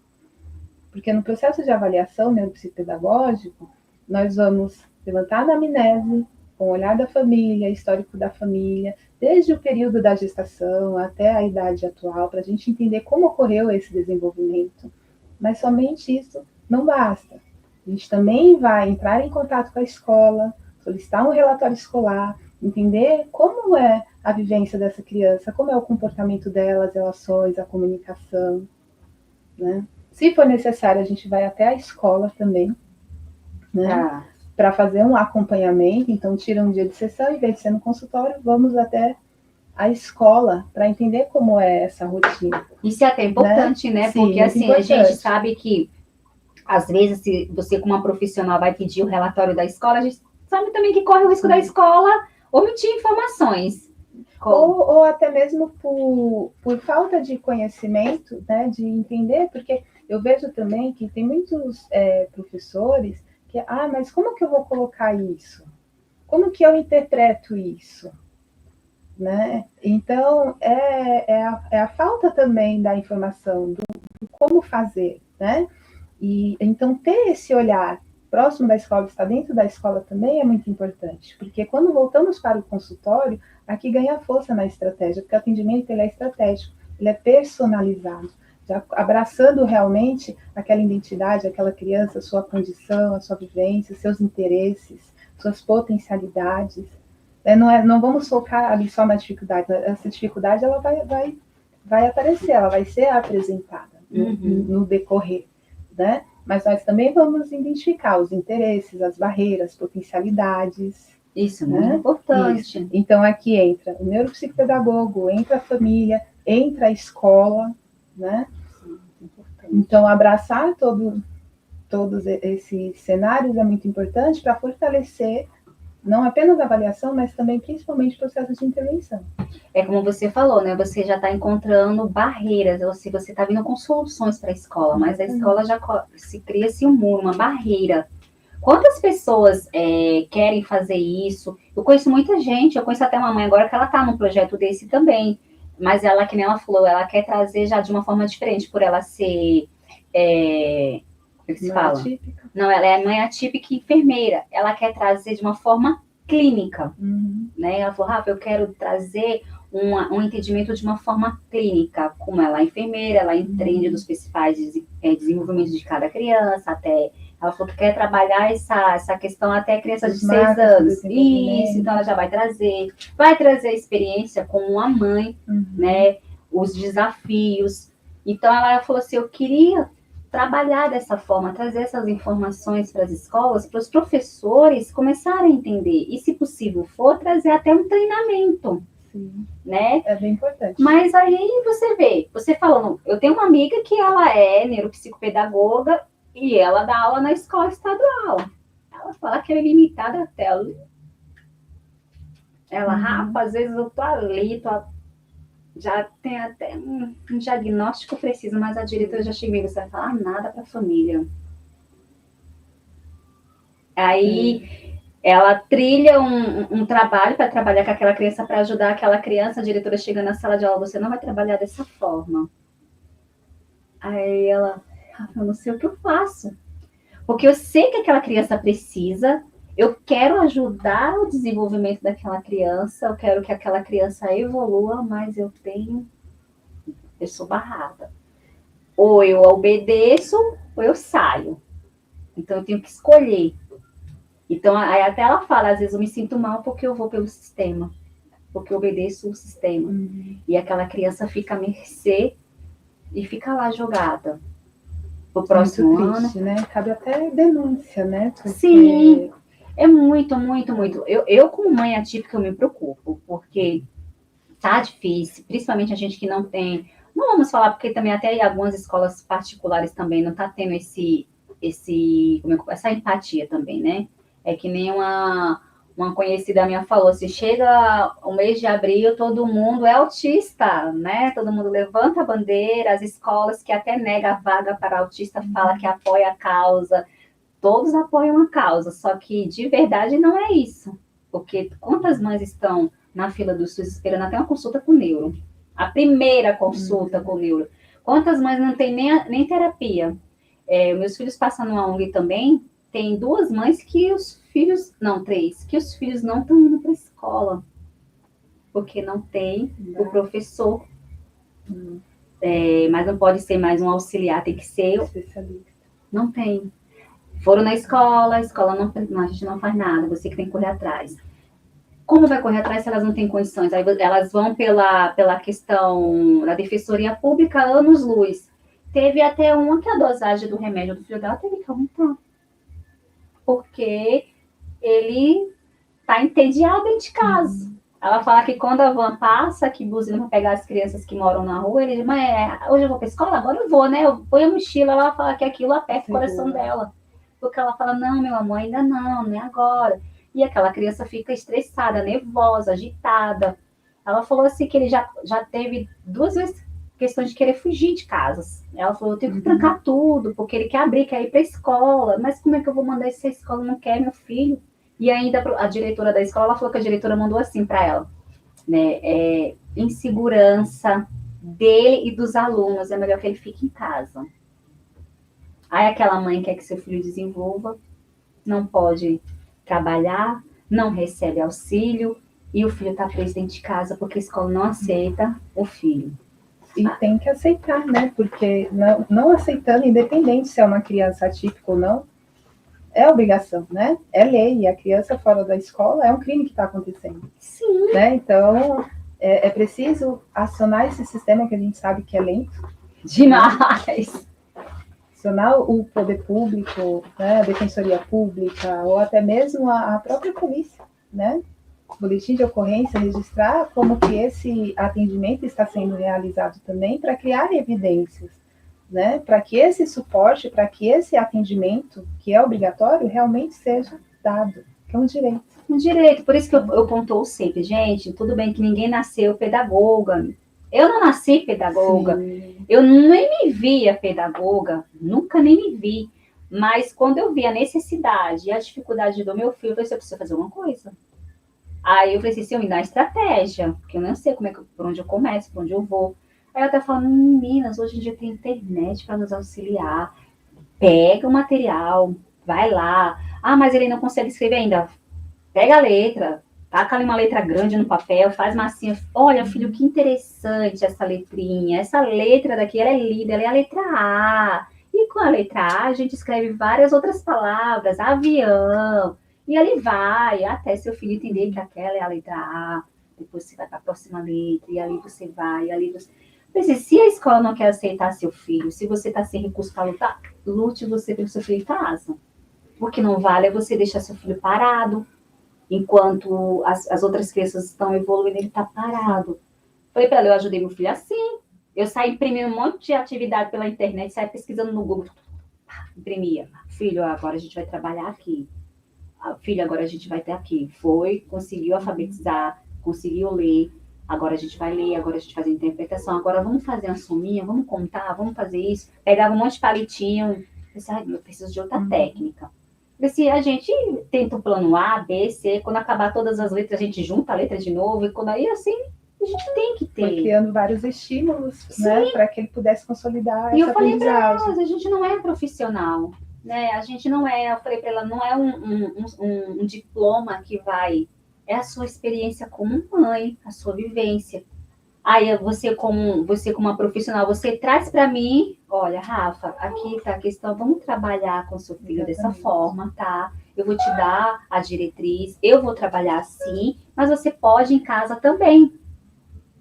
Porque no processo de avaliação neuropsicopedagógico, nós vamos levantar a anamnese, com o olhar da família, histórico da família, desde o período da gestação até a idade atual, para a gente entender como ocorreu esse desenvolvimento. Mas somente isso não basta. A gente também vai entrar em contato com a escola, solicitar um relatório escolar, entender como é a vivência dessa criança, como é o comportamento dela, as relações, a comunicação, né? Se for necessário, a gente vai até a escola também, né? Para fazer um acompanhamento. Então, tira um dia de sessão, em vez de ser no consultório, vamos até a escola para entender como é essa rotina. Isso é até importante, né? Sim, porque assim, importante. A gente sabe que, às vezes, se você, como uma profissional, vai pedir o relatório da escola, a gente sabe também que corre o risco da escola omitir informações. Ou até mesmo por falta de conhecimento, né, de entender, porque eu vejo também que tem muitos professores que, mas como que eu vou colocar isso? Como que eu interpreto isso? Né? Então, é a falta também da informação, do como fazer, né? E então, ter esse olhar próximo da escola, estar dentro da escola também é muito importante, porque quando voltamos para o consultório, aqui ganha força na estratégia, porque o atendimento ele é estratégico, ele é personalizado, já abraçando realmente aquela identidade, aquela criança, sua condição, a sua vivência, seus interesses, suas potencialidades. Não vamos focar ali só na dificuldade, essa dificuldade ela vai aparecer, ela vai ser apresentada no decorrer, né? Mas nós também vamos identificar os interesses, as barreiras, potencialidades. Isso, né? Muito importante. Isso. Então, aqui entra o neuropsicopedagogo, entra a família, entra a escola, né? Sim, então, abraçar todos esses cenários é muito importante para fortalecer não apenas a avaliação, mas também, principalmente, o processo de intervenção. É como você falou, né? Você já está encontrando barreiras, ou se você está vindo com soluções para a escola, mas a escola já se cria-se um muro, uma barreira. Quantas pessoas querem fazer isso? Eu conheço muita gente, eu conheço até uma mãe agora que ela está num projeto desse também, mas ela, que nem ela falou, ela quer trazer já de uma forma diferente, por ela ser... como se fala? Atípica. Não, ela é mãe atípica e enfermeira. Ela quer trazer de uma forma clínica. Né? Ela falou, Rafa, eu quero trazer um entendimento de uma forma clínica. Como ela é enfermeira, ela entende dos principais desenvolvimentos de cada criança, até... Ela falou que quer trabalhar essa questão até a criança de 6 anos. Isso, então ela já vai trazer a experiência como uma mãe, né? Os desafios. Então ela falou assim, eu queria trabalhar dessa forma, trazer essas informações para as escolas, para os professores começarem a entender. E, se possível for, trazer até um treinamento. Sim. Né? É bem importante. Mas aí você vê, você falando, eu tenho uma amiga que ela é neuropsicopedagoga e ela dá aula na escola estadual. Ela fala que é limitada até ela, Rafa, às vezes eu tô ali, já tem até um diagnóstico preciso, mas a diretora já chega e você vai falar nada para a família. Aí ela trilha um trabalho para trabalhar com aquela criança, para ajudar aquela criança, a diretora chega na sala de aula, você não vai trabalhar dessa forma. Aí ela, eu não sei o que eu faço. Porque eu sei que aquela criança precisa, eu quero ajudar o desenvolvimento daquela criança, eu quero que aquela criança evolua, mas eu sou barrada. Ou eu obedeço, ou eu saio. Então eu tenho que escolher. Então, aí até ela fala, às vezes eu me sinto mal porque eu vou pelo sistema, porque eu obedeço o sistema. E aquela criança fica à mercê e fica lá jogada. O próximo triste, ano, né? Cabe até denúncia, né? Porque... Sim, é muito, muito, muito. Eu, como mãe atípica, eu me preocupo, porque tá difícil, principalmente a gente que não tem... Não vamos falar, porque também até em algumas escolas particulares também não tá tendo essa empatia também, né? É que nem uma Uma conhecida minha falou, se chega o mês de abril, todo mundo é autista, né? Todo mundo levanta a bandeira, as escolas que até negam a vaga para autista fala que apoia a causa, todos apoiam a causa, só que de verdade não é isso. Porque quantas mães estão na fila do SUS esperando até uma consulta com o neuro? A primeira consulta com o neuro. Quantas mães não tem nem terapia? Meus filhos passam numa ONG também, tem 2 mães que os filhos, não, 3, que os filhos não estão indo para a escola, porque não tem o professor. Mas não pode ser mais um auxiliar, tem que ser especialista. Não tem. Foram na escola, a escola não, a gente não faz nada, você que tem que correr atrás. Como vai correr atrás se elas não têm condições? Aí elas vão pela questão da defensoria pública, anos-luz. Teve até uma que a dosagem do remédio do filho dela teve que aumentar. Porque ele está entediado dentro de casa. Ela fala que quando a van passa, que buzina para pegar as crianças que moram na rua, ele diz, mãe, hoje eu vou para a escola? Agora eu vou, né? Eu ponho a mochila, ela fala que aquilo aperta o coração dela. Porque ela fala, não, meu amor, ainda não é agora. E aquela criança fica estressada, nervosa, agitada. Ela falou assim que ele já teve 2 vezes questão de querer fugir de casas. Ela falou, eu tenho que trancar tudo, porque ele quer abrir, quer ir para a escola. Mas como é que eu vou mandar essa escola? Não quer, meu filho. E ainda a diretora da escola, ela falou que a diretora mandou assim para ela, né? Insegurança dele e dos alunos, é melhor que ele fique em casa. Aí aquela mãe quer que seu filho desenvolva, não pode trabalhar, não recebe auxílio, e o filho está preso dentro de casa porque a escola não aceita o filho. E tem que aceitar, né? Porque não aceitando, independente se é uma criança atípica ou não, é obrigação, né? É lei, e a criança fora da escola é um crime que está acontecendo. Sim. Né? Então, é preciso acionar esse sistema que a gente sabe que é lento. Demais! Acionar o poder público, né? A defensoria pública, ou até mesmo a própria polícia, né? Boletim de ocorrência, registrar como que esse atendimento está sendo realizado também para criar evidências, né? Para que esse suporte, para que esse atendimento, que é obrigatório, realmente seja dado, que é um direito. Um direito, por isso que eu pontuo sempre, gente, tudo bem que ninguém nasceu pedagoga. Eu não nasci pedagoga, sim, eu nem me via pedagoga, nunca nem me vi. Mas quando eu vi a necessidade e a dificuldade do meu filho, eu falei, eu preciso fazer alguma coisa. Aí eu falei assim, eu me dá estratégia, porque eu não sei por onde eu começo, por onde eu vou. Aí eu até falando, meninas, hoje em dia tem internet para nos auxiliar. Pega o material, vai lá. Ah, mas ele não consegue escrever ainda. Pega a letra, taca ali uma letra grande no papel, faz massinha. Olha, filho, que interessante essa letrinha. Essa letra daqui, ela é lida, ela é a letra A. E com a letra A, a gente escreve várias outras palavras. Avião. E ali vai, até seu filho entender que aquela é a letra A. Depois você vai para a próxima letra, e ali você vai, e ali você... Se a escola não quer aceitar seu filho, se você está sem recurso para lutar, lute você pelo seu filho em casa. O que não vale é você deixar seu filho parado, enquanto as outras crianças estão evoluindo, ele está parado. Falei para ela, eu ajudei meu filho assim. Eu saí imprimindo um monte de atividade pela internet, saí pesquisando no Google, imprimia. Filho, agora a gente vai trabalhar aqui. Filho, agora a gente vai ter aqui. Foi, conseguiu alfabetizar, conseguiu ler. Agora a gente vai ler, agora a gente vai fazer interpretação. Agora vamos fazer uma sominha, vamos contar, vamos fazer isso. Pegava um monte de palitinho. Eu preciso de outra técnica. Se a gente tenta o plano A, B, C, quando acabar todas as letras, a gente junta a letra de novo, e quando aí assim, a gente tem que ter. Foi criando vários estímulos, né, para que ele pudesse consolidar essa aprendizagem. E eu falei para elas, a gente não é profissional, né? A gente não é, eu falei para ela, não é um diploma que vai, é a sua experiência como mãe, a sua vivência. Aí você como uma profissional, você traz para mim, olha, Rafa, aqui tá a questão, vamos trabalhar com o seu filho dessa forma, tá? Eu vou te dar a diretriz, eu vou trabalhar assim, mas você pode em casa também,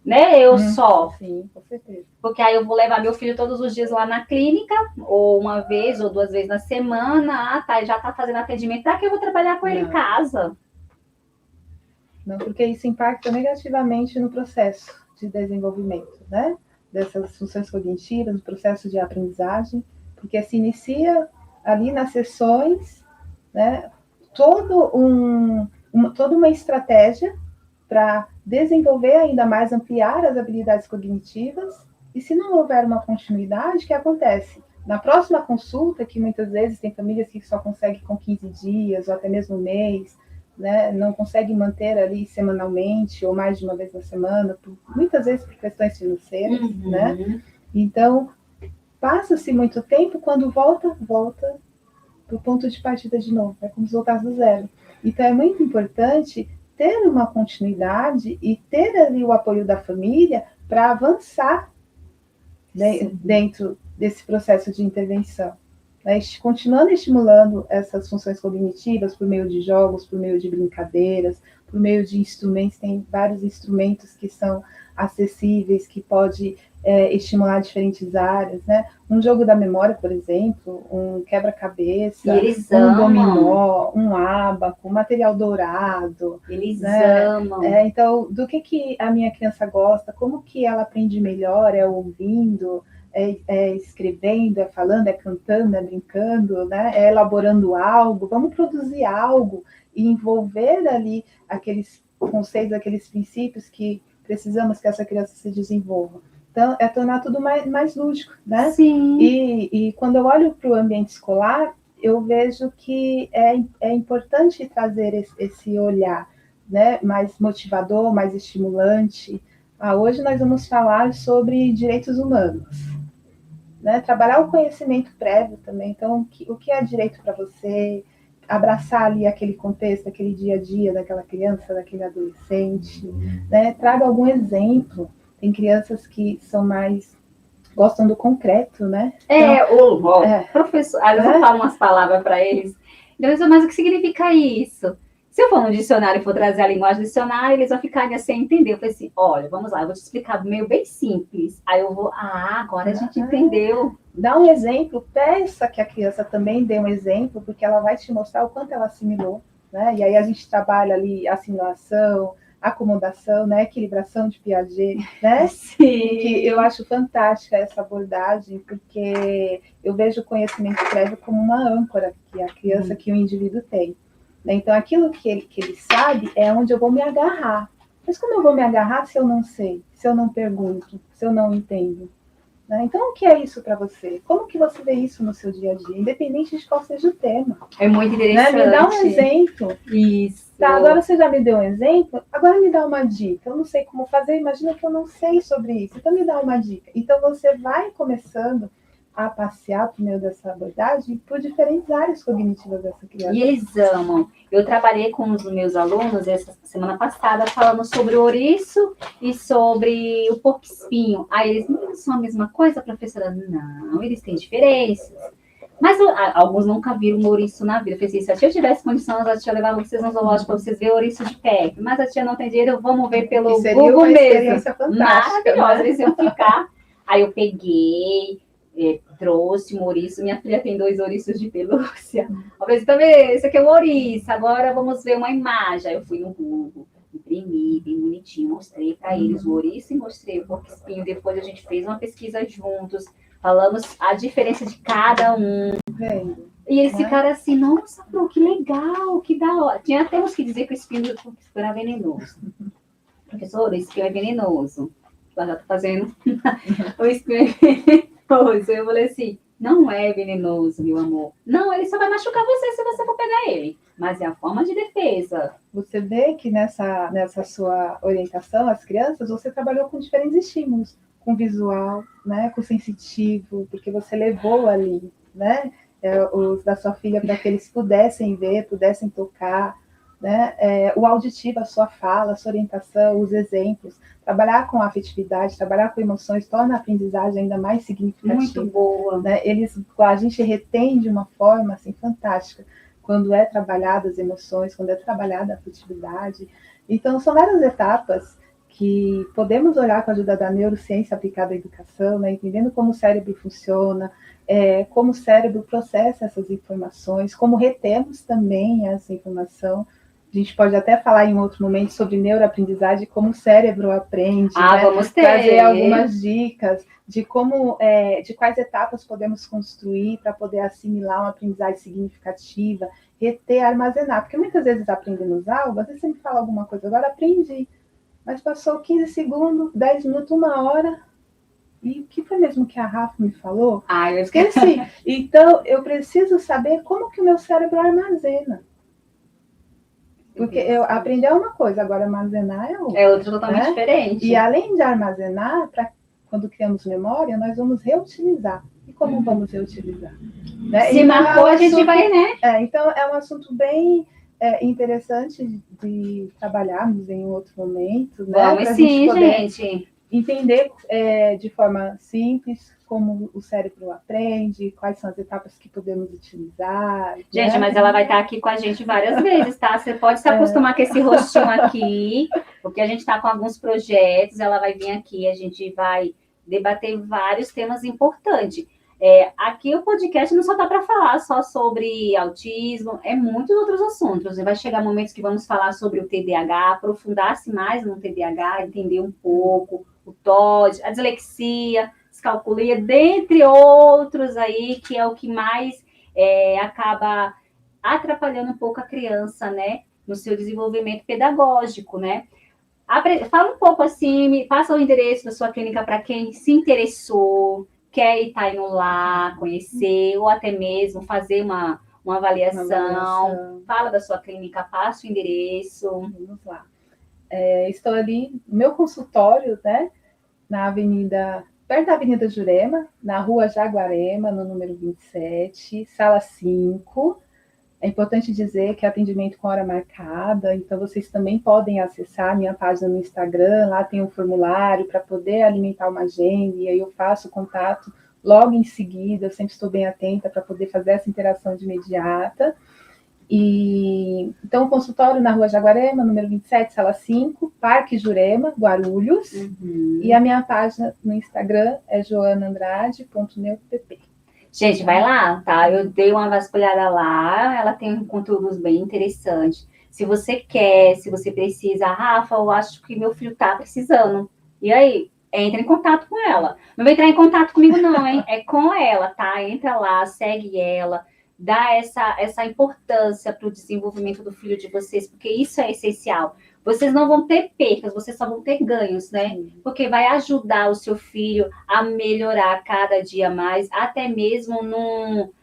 né? Eu só. Sim, com certeza. Porque aí eu vou levar meu filho todos os dias lá na clínica, ou uma vez ou 2 vezes na semana, tá, já tá fazendo atendimento, que eu vou trabalhar com ele em casa. Não, porque isso impacta negativamente no processo de desenvolvimento, né? Dessas funções cognitivas, no processo de aprendizagem, porque se inicia ali nas sessões, né? Todo toda uma estratégia para desenvolver ainda mais, ampliar as habilidades cognitivas, e se não houver uma continuidade, o que acontece? Na próxima consulta, que muitas vezes tem famílias que só conseguem com 15 dias, ou até mesmo um mês, né, não conseguem manter ali semanalmente, ou mais de uma vez na semana, muitas vezes por questões financeiras, né? Então, passa-se muito tempo, quando volta para o ponto de partida de novo, é como se voltasse do zero. Então, é muito importante ter uma continuidade e ter ali o apoio da família para avançar, né, dentro desse processo de intervenção. Né, continuando estimulando essas funções cognitivas por meio de jogos, por meio de brincadeiras, por meio de instrumentos. Tem vários instrumentos que são acessíveis, que pode estimular diferentes áreas, né? Um jogo da memória, por exemplo, um quebra-cabeça, um dominó, um ábaco, um material dourado. Eles amam. Então, do que a minha criança gosta, como que ela aprende melhor, ouvindo, escrevendo, falando, cantando, brincando, né? Elaborando algo. Vamos produzir algo e envolver ali aqueles conceitos, aqueles princípios que precisamos que essa criança se desenvolva. Então, é tornar tudo mais lúdico, né? Sim. E quando eu olho para o ambiente escolar, eu vejo que é importante trazer esse olhar, né? Mais motivador, mais estimulante. Hoje nós vamos falar sobre direitos humanos, né? Trabalhar o conhecimento prévio também. Então, o que é direito para você? Abraçar ali aquele contexto, aquele dia a dia daquela criança, daquele adolescente, né? Traga algum exemplo. Tem crianças que são mais, gostam do concreto, né? Professor, eu falo umas palavras para eles. Mas o que significa isso? Se eu for no dicionário e for trazer a linguagem do dicionário, eles vão ficar sem entender. Eu falei assim, olha, vamos lá, eu vou te explicar meio bem simples. Aí eu vou, agora a gente entendeu. Dá um exemplo, peça que a criança também dê um exemplo, porque ela vai te mostrar o quanto ela assimilou, né? E aí a gente trabalha ali assimilação, acomodação, né? Equilibração de Piaget, né? Sim. Que eu acho fantástica essa abordagem, porque eu vejo o conhecimento prévio como uma âncora que a criança, que o indivíduo tem. Então, aquilo que ele sabe é onde eu vou me agarrar. Mas como eu vou me agarrar se eu não sei, se eu não pergunto, se eu não entendo? Né? Então, o que é isso para você? Como que você vê isso no seu dia a dia, independente de qual seja o tema? É muito interessante. Né? Me dá um exemplo. Isso. Tá, agora você já me deu um exemplo, agora me dá uma dica. Eu não sei como fazer, imagina que eu não sei sobre isso, então me dá uma dica. Então, você vai começando a passear por meio dessa abordagem por diferentes áreas cognitivas dessa criança. E eles amam. Eu trabalhei com os meus alunos essa semana passada falando sobre o ouriço e sobre o porco-espinho. Aí eles, não são a mesma coisa, professora? Não, eles têm diferenças. Mas alguns nunca viram um ouriço na vida. Eu falei assim, se a tia tivesse condições, a tia levava vocês no zoológico para vocês verem ouriço de perto. Mas a tia não tem dinheiro, vamos ver pelo Google mesmo. Maravilhosa, né? Eles iam ficar. Aí eu peguei, trouxe um ouriço. Minha filha tem 2 ouriços de pelúcia. Eu falei, tá vendo? Esse aqui é um ouriço. Agora vamos ver uma imagem. Aí eu fui no Google, imprimi, bem bonitinho, mostrei para eles o ouriço e mostrei o porco-espinho. Depois a gente fez uma pesquisa juntos. Falamos a diferença de cada um. E eles ficaram assim, nossa, Pro, que legal, que da hora. Tinha até uns que diziam que o espinho do porco era venenoso. Professor, o espinho é venenoso. Eu já tô fazendo. O espinho é venenoso. Eu falei assim, não é venenoso, meu amor. Não, ele só vai machucar você se você for pegar ele. Mas é a forma de defesa. Você vê que nessa sua orientação às crianças, você trabalhou com diferentes estímulos. Com visual, né, com sensitivo, porque você levou ali, né, os da sua filha para que eles pudessem ver, pudessem tocar, né, o auditivo, a sua fala, a sua orientação, os exemplos. Trabalhar com a afetividade, trabalhar com emoções, torna a aprendizagem ainda mais significativa. Muito boa. Né? A gente retém de uma forma assim, fantástica quando é trabalhada as emoções, quando é trabalhada a afetividade. Então, são várias etapas que podemos olhar com a ajuda da neurociência aplicada à educação, né, entendendo como o cérebro funciona, como o cérebro processa essas informações, como retemos também essa informação, A gente pode até falar em outro momento sobre neuroaprendizagem, como o cérebro aprende, né? Vamos ter. Trazer algumas dicas de como, de quais etapas podemos construir para poder assimilar uma aprendizagem significativa, reter, armazenar. Porque muitas vezes aprendemos algo, às vezes você me fala alguma coisa, agora aprendi, mas passou 15 segundos, 10 minutos, 1 hora, e o que foi mesmo que a Rafa me falou? Eu esqueci. Então, eu preciso saber como que o meu cérebro armazena. Porque eu aprender é uma coisa, agora armazenar é outra. É outra totalmente diferente. E além de armazenar, quando criamos memória, nós vamos reutilizar. E como vamos reutilizar? Né? Se então, marcou, a gente vai, né? Então, é um assunto bem interessante de trabalharmos em outro momento. Vamos né? sim, gente. Entender de forma simples como o cérebro aprende, quais são as etapas que podemos utilizar. Gente, mas ela vai estar aqui com a gente várias vezes, tá? Você pode se acostumar com esse rostinho aqui, porque a gente está com alguns projetos, ela vai vir aqui, a gente vai debater vários temas importantes. Aqui o podcast não só dá para falar só sobre autismo, muitos outros assuntos. Vai chegar momentos que vamos falar sobre o TDAH, aprofundar-se mais no TDAH, entender um pouco o TOD, a dislexia, descalculia, dentre outros aí, que é o que mais acaba atrapalhando um pouco a criança, né, no seu desenvolvimento pedagógico, né? Fala um pouco assim, passa o endereço da sua clínica para quem se interessou, quer estar indo lá, conhecer, ou até mesmo fazer uma avaliação. Fala da sua clínica, passa o endereço. Vamos lá. Estou ali no meu consultório, né, perto da Avenida Jurema, na Rua Jaguarema, no número 27, sala 5. É importante dizer que é atendimento com hora marcada, então vocês também podem acessar a minha página no Instagram, lá tem um formulário para poder alimentar uma agenda, e aí eu faço contato logo em seguida, eu sempre estou bem atenta para poder fazer essa interação de imediata. Então, o consultório na Rua Jaguarema, número 27, sala 5, Parque Jurema, Guarulhos, e a minha página no Instagram é joanaandrade.neupp. Gente, vai lá, tá? Eu dei uma vasculhada lá, ela tem conteúdos bem interessantes. Se você quer, se você precisa, Rafa, eu acho que meu filho tá precisando. E aí? Entra em contato com ela. Não vai entrar em contato comigo, não, hein? É com ela, tá? Entra lá, segue ela, dá essa importância para o desenvolvimento do filho de vocês, porque isso é essencial. Vocês não vão ter percas, vocês só vão ter ganhos, né? Porque vai ajudar o seu filho a melhorar cada dia mais, até mesmo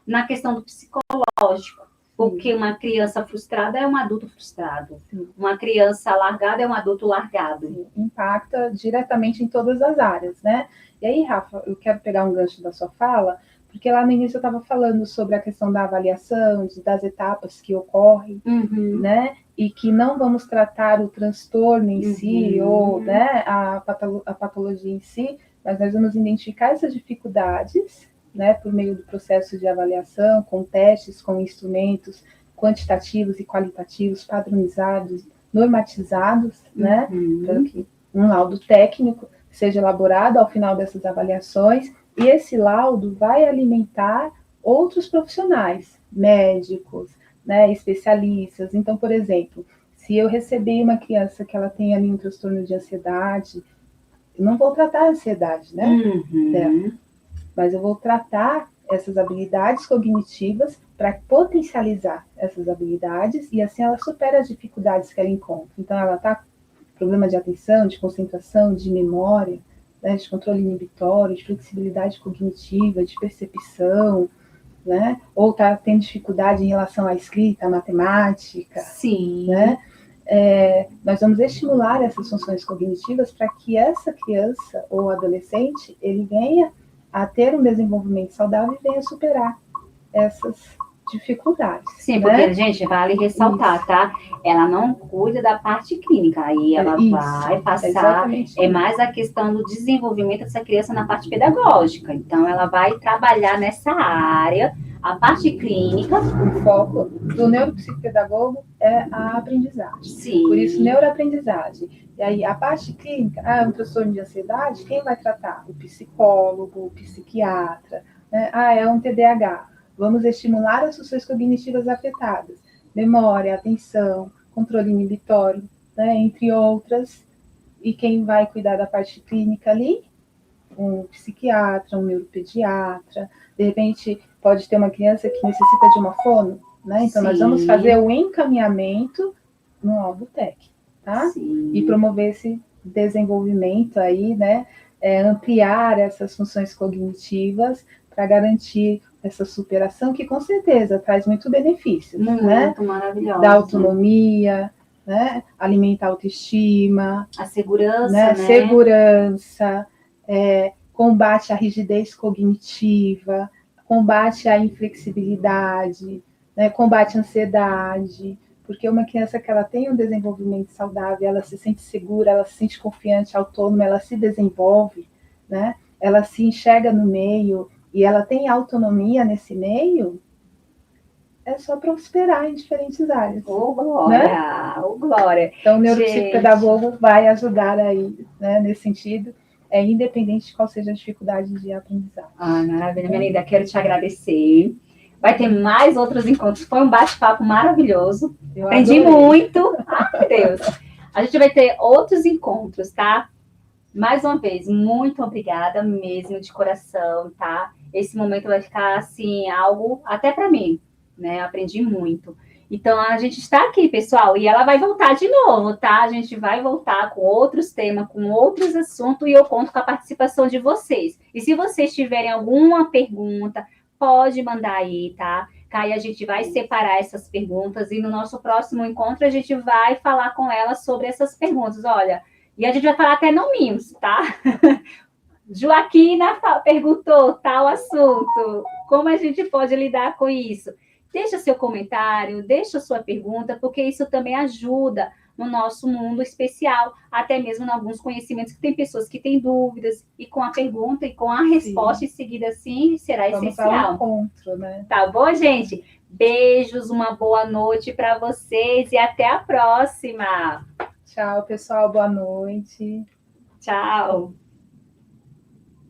na questão do psicológico. Porque uma criança frustrada é um adulto frustrado. Uma criança largada é um adulto largado. Impacta diretamente em todas as áreas, né? E aí, Rafa, eu quero pegar um gancho da sua fala, porque lá no início eu estava falando sobre a questão da avaliação, das etapas que ocorrem, né? E que não vamos tratar o transtorno em si, ou né, a patologia em si, mas nós vamos identificar essas dificuldades, né, por meio do processo de avaliação, com testes, com instrumentos quantitativos e qualitativos, padronizados, normatizados, né, para que um laudo técnico seja elaborado ao final dessas avaliações, e esse laudo vai alimentar outros profissionais, médicos, né, especialistas. Então, por exemplo, se eu receber uma criança que ela tem ali um transtorno de ansiedade, eu não vou tratar a ansiedade, né, dela, mas eu vou tratar essas habilidades cognitivas para potencializar essas habilidades, e assim ela supera as dificuldades que ela encontra. Então, ela está com problema de atenção, de concentração, de memória, né, de controle inibitório, de flexibilidade cognitiva, de percepção, né? Ou está tendo dificuldade em relação à escrita, à matemática. Sim. Né? Nós vamos estimular essas funções cognitivas para que essa criança ou adolescente ele venha a ter um desenvolvimento saudável e venha superar essas dificuldades. Sim, porque, gente, vale ressaltar, tá? Ela não cuida da parte clínica, aí ela vai passar, mais a questão do desenvolvimento dessa criança na parte pedagógica. Então, ela vai trabalhar nessa área, a parte clínica. O foco do neuropsicopedagogo é a aprendizagem. Sim. Por isso, neuroaprendizagem. E aí, a parte clínica, um transtorno de ansiedade, quem vai tratar? O psicólogo, o psiquiatra, né? É um TDAH. Vamos estimular as funções cognitivas afetadas, memória, atenção, controle inibitório, né, entre outras. E quem vai cuidar da parte clínica ali? Um psiquiatra, um neuropediatra. De repente, pode ter uma criança que necessita de uma fono, né? Então, nós vamos fazer o encaminhamento no Albutec, tá? Sim. E promover esse desenvolvimento aí, né? Ampliar essas funções cognitivas para garantir essa superação, que com certeza traz muito benefício, muito, né? Maravilhoso. Da autonomia, né? Alimentar a autoestima, a segurança, né? Né? Segurança, combate à rigidez cognitiva, combate à inflexibilidade, né? Combate à ansiedade, porque uma criança que ela tem um desenvolvimento saudável, ela se sente segura, ela se sente confiante, autônoma, ela se desenvolve, né? Ela se enxerga no meio e ela tem autonomia nesse meio, é só prosperar em diferentes áreas. Ô, Glória! Né? Ô, Glória! Então, o neuropsicopedagogo vai ajudar aí, né, nesse sentido, independente de qual seja a dificuldade de aprendizagem. Maravilha, minha linda, quero te agradecer. Vai ter mais outros encontros. Foi um bate-papo maravilhoso. Aprendi muito. Ai, meu Deus! A gente vai ter outros encontros, tá? Mais uma vez, muito obrigada mesmo, de coração, tá? Esse momento vai ficar, assim, algo até para mim, né? Aprendi muito. Então, a gente está aqui, pessoal, e ela vai voltar de novo, tá? A gente vai voltar com outros temas, com outros assuntos, e eu conto com a participação de vocês. E se vocês tiverem alguma pergunta, pode mandar aí, tá? Aí a gente vai separar essas perguntas, e no nosso próximo encontro a gente vai falar com ela sobre essas perguntas. Olha, e a gente vai falar até nominhos, tá? Joaquina perguntou tal assunto. Como a gente pode lidar com isso? Deixa seu comentário, deixa sua pergunta, porque isso também ajuda no nosso mundo especial, até mesmo em alguns conhecimentos que tem pessoas que têm dúvidas, e com a pergunta e com a resposta em seguida, sim, será essencial. Vamos ao encontro, né? Tá bom, gente? Beijos, uma boa noite para vocês e até a próxima. Tchau, pessoal, boa noite. Tchau.